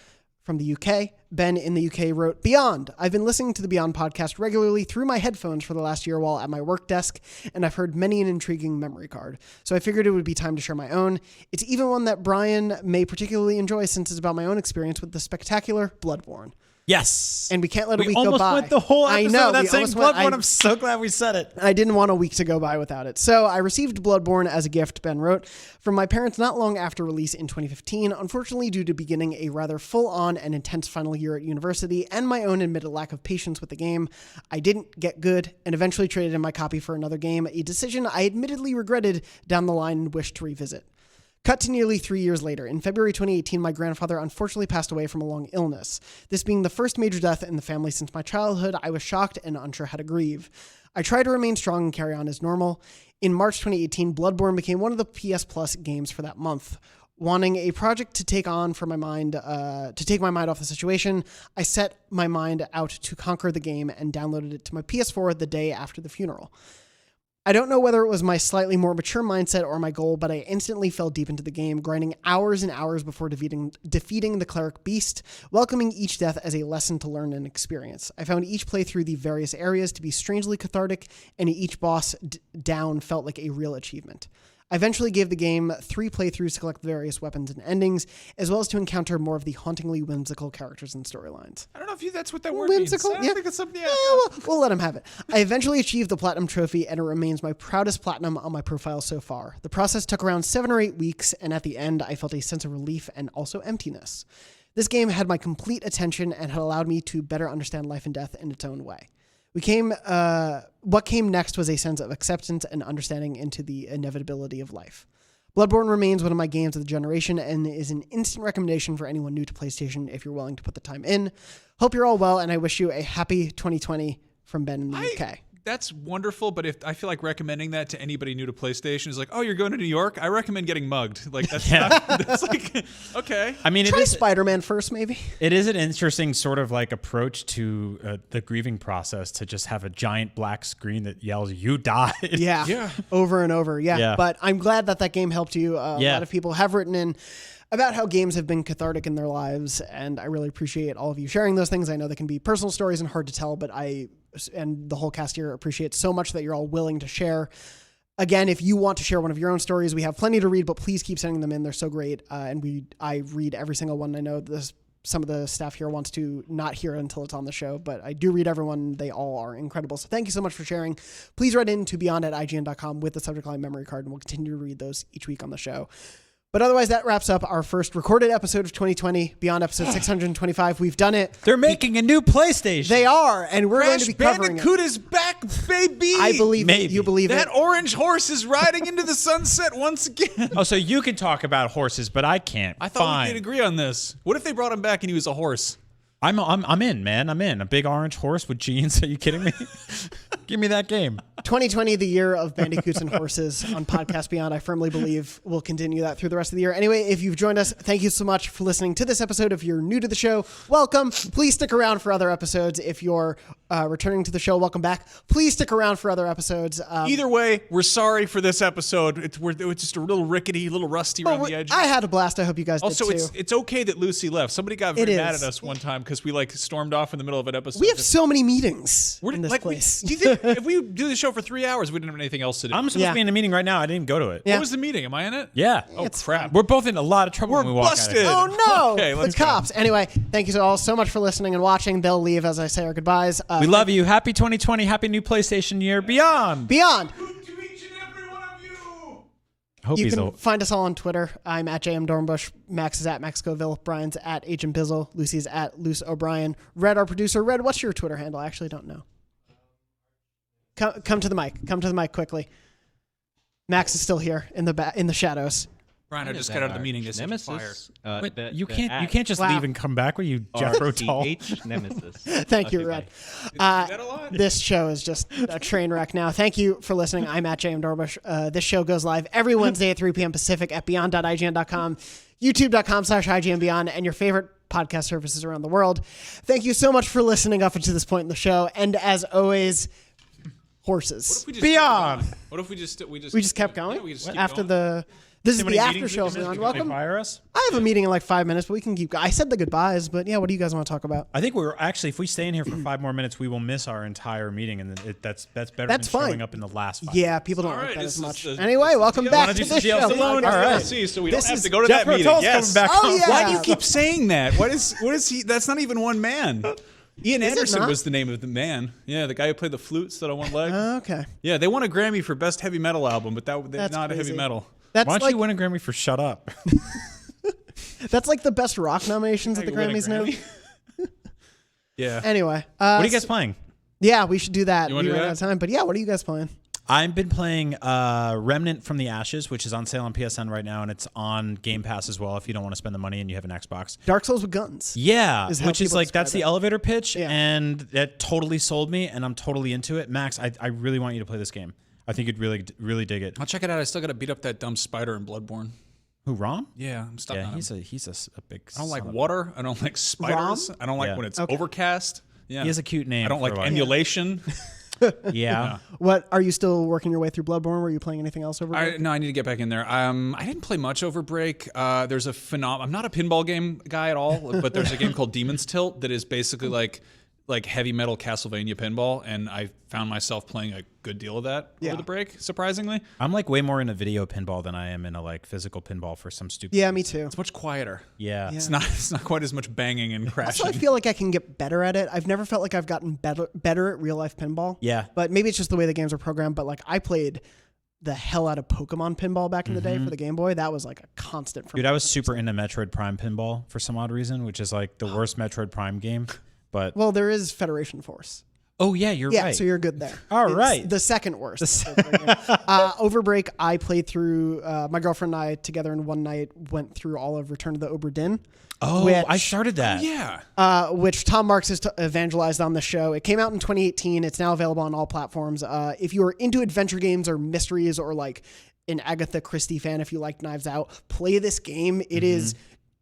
from the UK. Ben in the UK wrote, Beyond. I've been listening to the Beyond podcast regularly through my headphones for the last year while at my work desk, and I've heard many an intriguing memory card. So I figured it would be time to share my own. It's even one that Brian may particularly enjoy since it's about my own experience with the spectacular Bloodborne. Yes. And we can't let a we week go almost by. went the whole episode I know, without we saying almost went- Bloodborne. I'm so glad we said it. I didn't want a week to go by without it. So I received Bloodborne as a gift, Ben wrote, from my parents not long after release in 2015, unfortunately due to beginning a rather full-on and intense final year at university and my own admitted lack of patience with the game. I didn't get good and eventually traded in my copy for another game, a decision I admittedly regretted down the line and wished to revisit. Cut to nearly 3 years later. In February 2018, my grandfather unfortunately passed away from a long illness. This being the first major death in the family since my childhood, I was shocked and unsure how to grieve. I tried to remain strong and carry on as normal. In March 2018, Bloodborne became one of the PS Plus games for that month. Wanting a project to take on for my mind, to take my mind off the situation, I set my mind out to conquer the game and downloaded it to my PS4 the day after the funeral. I don't know whether it was my slightly more mature mindset or my goal, but I instantly fell deep into the game, grinding hours and hours before defeating the cleric beast, welcoming each death as a lesson to learn and experience. I found each play through the various areas to be strangely cathartic, and each boss down felt like a real achievement. I eventually gave the game 3 playthroughs to collect the various weapons and endings, as well as to encounter more of the hauntingly whimsical characters and storylines. I don't know if that's what that word Whimsical? means. I Yeah. think it's something. We'll let him have it. I eventually achieved the Platinum Trophy, and it remains my proudest platinum on my profile so far. The process took around 7 or 8 weeks, and at the end, I felt a sense of relief and also emptiness. This game had my complete attention and had allowed me to better understand life and death in its own way. What came next was a sense of acceptance and understanding into the inevitability of life. Bloodborne remains one of my games of the generation and is an instant recommendation for anyone new to PlayStation if you're willing to put the time in. Hope you're all well, and I wish you a happy 2020 from Ben in the UK. That's wonderful, but if I feel like recommending that to anybody new to PlayStation is like, oh, you're going to New York? I recommend getting mugged. Like that's that's like okay. I mean, Try Spider-Man first, maybe. It is an interesting sort of like approach to the grieving process to just have a giant black screen that yells, "You died." Yeah. Over and over. Yeah. But I'm glad that game helped you. A lot of people have written in about how games have been cathartic in their lives, and I really appreciate all of you sharing those things. I know they can be personal stories and hard to tell, but I and the whole cast here appreciate so much that you're all willing to share. Again, if you want to share one of your own stories, we have plenty to read, but please keep sending them in. They're so great, and I read every single one. I know some of the staff here wants to not hear it until it's on the show, but I do read everyone. They all are incredible. So thank you so much for sharing. Please write in to beyond@ign.com with the subject line memory card, and we'll continue to read those each week on the show. But otherwise, that wraps up our first recorded episode of 2020, Beyond episode 625. We've done it. They're making a new PlayStation. They are, and we're going to be Crash covering Bandicoot it. is back, baby. I believe it. Maybe. You believe that it. orange horse is riding into the sunset once again. Oh, so you can talk about horses, but I can't. I thought we could agree on this. What if they brought him back and he was a horse? I'm in, man. I'm in. A big orange horse with jeans. Are you kidding me? Give me that game. 2020, the year of bandicoots and horses on Podcast Beyond. I firmly believe we'll continue that through the rest of the year. Anyway, if you've joined us, thank you so much for listening to this episode. If you're new to the show, welcome. Please stick around for other episodes. If you're returning to the show, welcome back. Please stick around for other episodes. Either way, we're sorry for this episode. It's just a little rickety, a little rusty around the edges. I had a blast. I hope you guys Also, did too. it's okay that Lucy left. Somebody got very mad at us one time because we stormed off in the middle of an episode. We have so many meetings in this place. Do you think if we do the show for 3 hours, we didn't have anything else to do? I'm supposed to be in a meeting right now. I didn't even go to it. Yeah. What was the meeting? Am I in it? Yeah. Oh, crap. We're both in a lot of trouble when we walk busted. out of here. Oh no! Okay, the let's go. cops. Anyway, thank you all so much for listening and watching. They'll leave as I say our goodbyes. We love you. Happy 2020. Happy new PlayStation year. Beyond. Beyond. To each and every one of you. Hope You he's can find us all on Twitter. I'm at JM Dornbush. Max is at Max Scoville. Brian's at Agent Bizzle. Lucy's at Luce O'Brien. Red, our producer. Red, what's your Twitter handle? I actually don't know. Come to the mic. Come to the mic quickly. Max is still here in the shadows. Brian, I just got out of the meeting. This is fire. Wait, you can't just leave and come back. Will you, Jeff Rotal? Nemesis. Thank you, Red. Is that a lot? This show is just a train wreck now. Thank you for listening. I'm at JM Dorbush. This show goes live every Wednesday at 3 p.m. Pacific at beyond.ign.com, youtube.com/IGNBeyond, and your favorite podcast services around the world. Thank you so much for listening up until this point in the show. And as always, horses. What if we just Beyond. What if we just We just kept going Yeah, we just keep after going. This is Too many the meetings after show, we can miss Leon. because they Welcome. fire us? I have a meeting in like 5 minutes, but we can keep. I said the goodbyes, but yeah, what do you guys want to talk about? I think we're actually, if we stay in here for 5 more minutes, we will miss our entire meeting, and that's better That's than fine. showing up in the last 5 Yeah, people don't All like right, that this as is much. the- Wanna wanna back do to some this GL show. Simone? All right. See, so we This don't have is to go to Jeff that meeting. Rotel's Yes. coming back Oh, on. yeah. Why do you keep saying that? What is he? That's not even one man. Ian Is it Anderson not? was the name of the man. Yeah, the guy who played the flute stood on one leg. Okay, Yeah, they won a Grammy for best heavy metal album, but they're That's not a heavy crazy. metal. that's Why don't like you win a Grammy for Shut Up? that's like the best rock nominations at the You win a Grammys now. Grammy? Yeah. Anyway, What are you guys playing? Yeah, we should do that. You wanna we do ran that? out of time, but yeah, what are you guys playing? I've been playing Remnant from the Ashes, which is on sale on PSN right now, and it's on Game Pass as well if you don't want to spend the money and you have an Xbox. Dark Souls with guns. Yeah, Is how which is people like, that's the describe it. elevator pitch, Yeah. and that totally sold me, and I'm totally into it. Max, I really want you to play this game. I think you'd really dig it. I'll check it out. I still got to beat up that dumb spider in Bloodborne. Who, Rom? Yeah, I'm stuck Yeah, on him. he's a big. I don't like son of- water. I don't like spiders. I don't like Yeah. when it's Okay. overcast. Yeah. He has a cute name. I don't like for, emulation. Yeah. What are you still working your way through Bloodborne? Were you playing anything else over? No, I need to get back in there. I didn't play much over break. There's a I'm not a pinball game guy at all, but there's a game called Demon's Tilt that is basically like heavy metal Castlevania pinball, and I found myself playing a good deal of that Yeah. over the break, surprisingly. I'm like way more into video pinball than I am in a like physical pinball for some stupid. Yeah, me too. It's much quieter. Yeah. It's not quite as much banging and crashing. Also, I feel like I can get better at it. I've never felt like I've gotten better at real life pinball. Yeah. But maybe it's just the way the games are programmed. But like I played the hell out of Pokemon pinball back in the day for the Game Boy. That was like a constant for Dude, me. I was super into Metroid Prime pinball for some odd reason, which is like the worst Metroid Prime game. But There is Federation Force. oh yeah, you're Yeah, right. so you're good there. All It's right. the second worst. Over break, I played through. My girlfriend and I together in one night went through all of Return to the Obra Dinn. oh, which- I started that. Yeah. Which Tom Marks has evangelized on the show. It came out in 2018. It's now available on all platforms. If you are into adventure games or mysteries or like an Agatha Christie fan, if you like Knives Out, play this game. It is.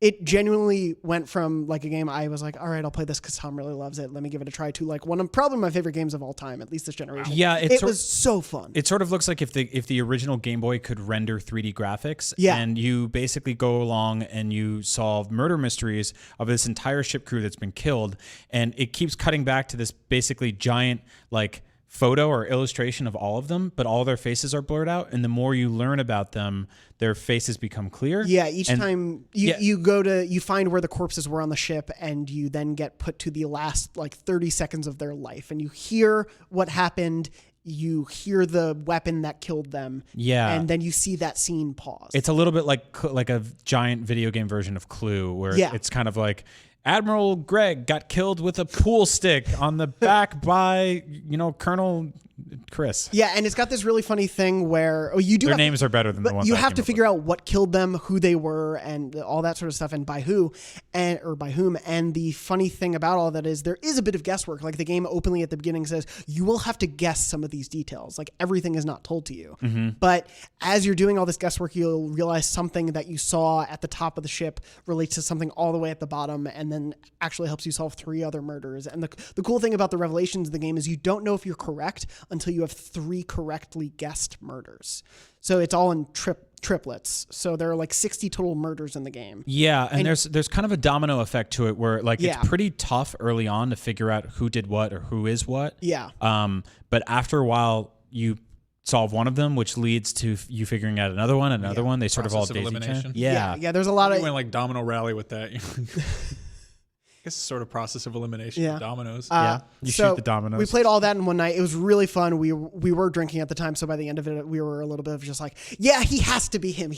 It genuinely went from like a game I was like, all right, I'll play this because Tom really loves it. Let me give it a try to like one of probably my favorite games of all time, at least this generation. Yeah, it was so fun. It sort of looks like if the original Game Boy could render 3D graphics, Yeah. and you basically go along and you solve murder mysteries of this entire ship crew that's been killed, and it keeps cutting back to this basically giant like photo or illustration of all of them, but all their faces are blurred out, and the more you learn about them, their faces become clear. Yeah, each time yeah. you find where the corpses were on the ship, and you then get put to the last like 30 seconds of their life, and you hear what happened. You hear the weapon that killed them. Yeah. and then you see that scene pause. It's a little bit like a giant video game version of Clue, where Yeah. it's kind of like Admiral Greg got killed with a pool stick on the back by Colonel Chris. Yeah, and it's got this really funny thing where you do Their have, names are better than the but ones you I have came to up figure out what killed them, who they were, and all that sort of stuff, and by who, or by whom. And the funny thing about all that is there is a bit of guesswork. Like the game openly at the beginning says, you will have to guess some of these details. Like everything is not told to you. But as you're doing all this guesswork, you'll realize something that you saw at the top of the ship relates to something all the way at the bottom, and then actually helps you solve 3 other murders. And the cool thing about the revelations of the game is you don't know if you're correct until you have 3 correctly guessed murders. So it's all in triplets. So there are like 60 total murders in the game. Yeah, and there's kind of a domino effect to it where like Yeah. it's pretty tough early on to figure out who did what or who is what. Yeah. But after a while you solve one of them, which leads to you figuring out another one, another one. They sort of all Process of daisy chain. elimination. Yeah. Yeah, there's a lot You of went like Domino Rally with that. I guess it's sort of process of elimination. Yeah. Dominoes. Yeah. You so shoot the dominoes. We played all that in one night. It was really fun. We were drinking at the time, so by the end of it, we were a little bit of just like, yeah, he has to be him.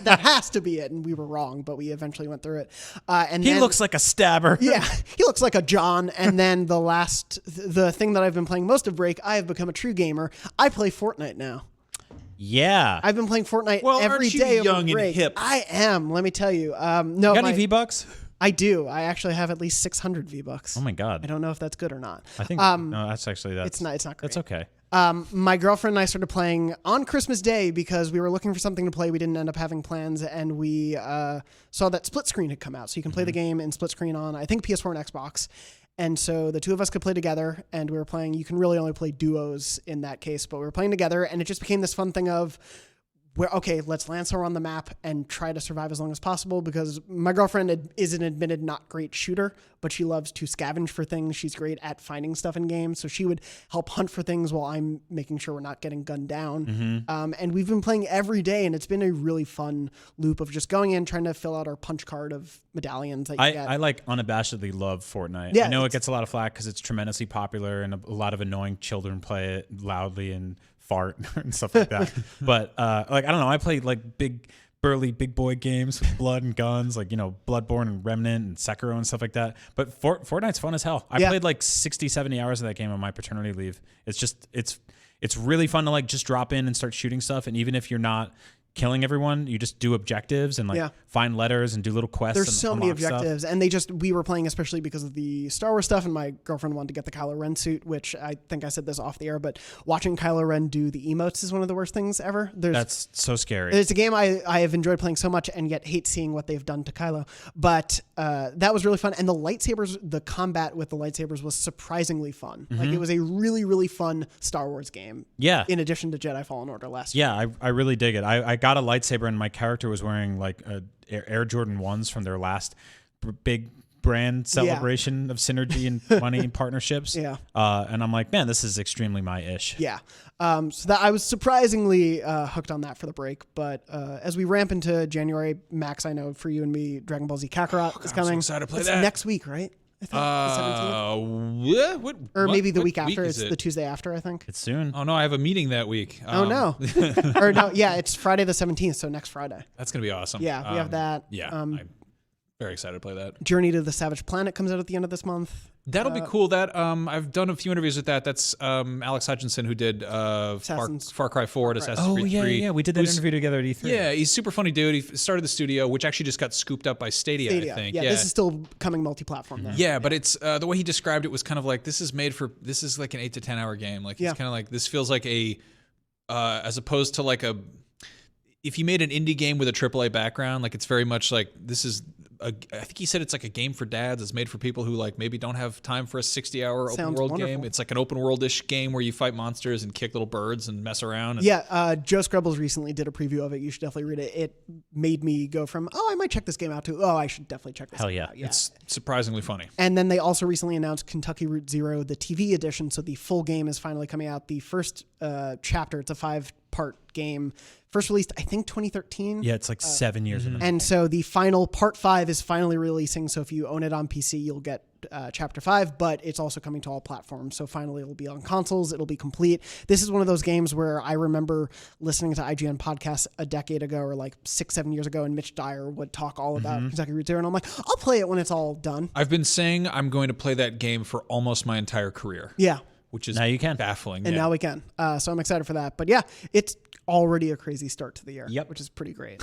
That has to be it. And we were wrong, but we eventually went through it. And he then, looks like a stabber. yeah, he looks like a John. And then the thing that I've been playing most of break, I have become a true gamer. I play Fortnite now. Yeah. I've been playing Fortnite Well, every aren't you day over young and break. hip? I am. Let me tell you. No, Got any V-Bucks? I do. I actually have at least 600 V-Bucks. Oh my I god. don't know if that's good or not. I think no, that's actually It's not great. That's okay. My girlfriend and I started playing on Christmas Day because we were looking for something to play. We didn't end up having plans, and we saw that Split Screen had come out. So you can play the game in split screen on, I think, PS4 and Xbox. And so the two of us could play together, and we were playing. You can really only play duos in that case, but we were playing together, and it just became this fun thing of okay, let's land somewhere on the map and try to survive as long as possible, because my girlfriend is an admitted not great shooter, but she loves to scavenge for things. She's great at finding stuff in games, so she would help hunt for things while I'm making sure we're not getting gunned down. And we've been playing every day, and it's been a really fun loop of just going in, trying to fill out our punch card of medallions that you get. I like unabashedly love Fortnite. Yeah, I know it gets a lot of flack because it's tremendously popular and a lot of annoying children play it loudly and fart and stuff like that. But like, I don't know, I played like big burly big boy games with blood and guns, like, you know, Bloodborne and Remnant and Sekiro and stuff like that. But Fortnite's fun as hell. I played like 60, 70 hours of that game on my paternity leave. It's just it's really fun to like just drop in and start shooting stuff, and even if you're not killing everyone, you just do objectives and like find letters and do little quests. There's and so many objectives, stuff. and we were playing especially because of the Star Wars stuff, and my girlfriend wanted to get the Kylo Ren suit, which I think I said this off the air, but watching Kylo Ren do the emotes is one of the worst things ever. That's so scary. It's a game I have enjoyed playing so much, and yet hate seeing what they've done to Kylo. But that was really fun, and the lightsabers, the combat with the lightsabers was surprisingly fun. Like, it was a really, really fun Star Wars game. Yeah. In addition to Jedi Fallen Order last year. Yeah, I really dig it. I got a lightsaber, and my character was wearing like Air Jordan 1s from their last big brand celebration of synergy and money and partnerships. Yeah. And I'm like, man, this is extremely my ish. Yeah. So that I was surprisingly hooked on that for the break. But as we ramp into January, Max, I know for you and me, Dragon Ball Z Kakarot is coming. I'm so excited to play It's that. next week, right? I think the 17th. What? Or maybe the week what after. is It's it? the Tuesday after, I think. It's soon. Oh no, I have a meeting that week. Oh, no. Or no, yeah, it's Friday the 17th, so next Friday. That's gonna be awesome. Yeah, we have that. Yeah, I'm very excited to play that. Journey to the Savage Planet comes out at the end of this month. That'll be cool. That I've done a few interviews with that. That's Alex Hutchinson, who did Far Cry 4 at Assassin's Creed 3. yeah. We did that interview together at E3. Yeah, he's a super funny dude. He started the studio, which actually just got scooped up by Stadia, I think. Yeah, this is still coming multi-platform though. Yeah, but it's the way he described it was kind of like, this is like an 8 to 10 hour game. Like, it's kind of like, this feels like a as opposed to like if you made an indie game with a AAA background, like, it's very much like, this is I think he said it's like a game for dads. It's made for people who like maybe don't have time for a 60-hour open world game. It's like an open world-ish game where you fight monsters and kick little birds and mess around. And Joe Scrubbles recently did a preview of it. You should definitely read it. It made me go from, I might check this game out, to, I should definitely check this game out. Yeah. It's surprisingly funny. And then they also recently announced Kentucky Route Zero, the TV edition. So the full game is finally coming out. The first chapter, it's a 5-part game. First released, I think, 2013. Yeah, it's like 7 years in the And so the final part 5 is finally releasing. So if you own it on PC, you'll get chapter 5, but it's also coming to all platforms. So finally it'll be on consoles. It'll be complete. This is one of those games where I remember listening to IGN podcasts a decade ago, or like 6-7 years ago, and Mitch Dyer would talk all about Kentucky Route Zero. And I'm like, I'll play it when it's all done. I've been saying I'm going to play that game for almost my entire career. Yeah. Which is now you can. baffling. And now we can. So I'm excited for that. But yeah, it's already a crazy start to the year, Yep. which is pretty great.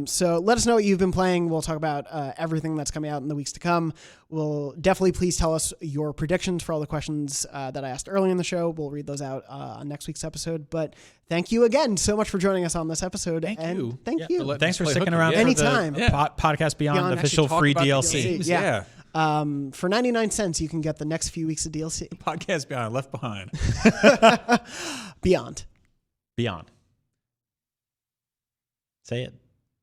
So let us know what you've been playing. We'll talk about everything that's coming out in the weeks to come. We'll definitely please tell us your predictions for all the questions that I asked early in the show. We'll read those out on next week's episode. But thank you again so much for joining us on this episode. Thank you. Thank you. Thanks for play sticking hooky. around Yeah. for Anytime. the Yeah. Podcast Beyond Beyond official Talk free about the DLC. games. Yeah. For 99 cents, you can get the next few weeks of DLC. Podcast Beyond, Left Behind. Beyond. Beyond. Say it.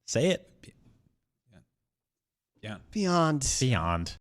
Say it. Yeah. Beyond. Beyond.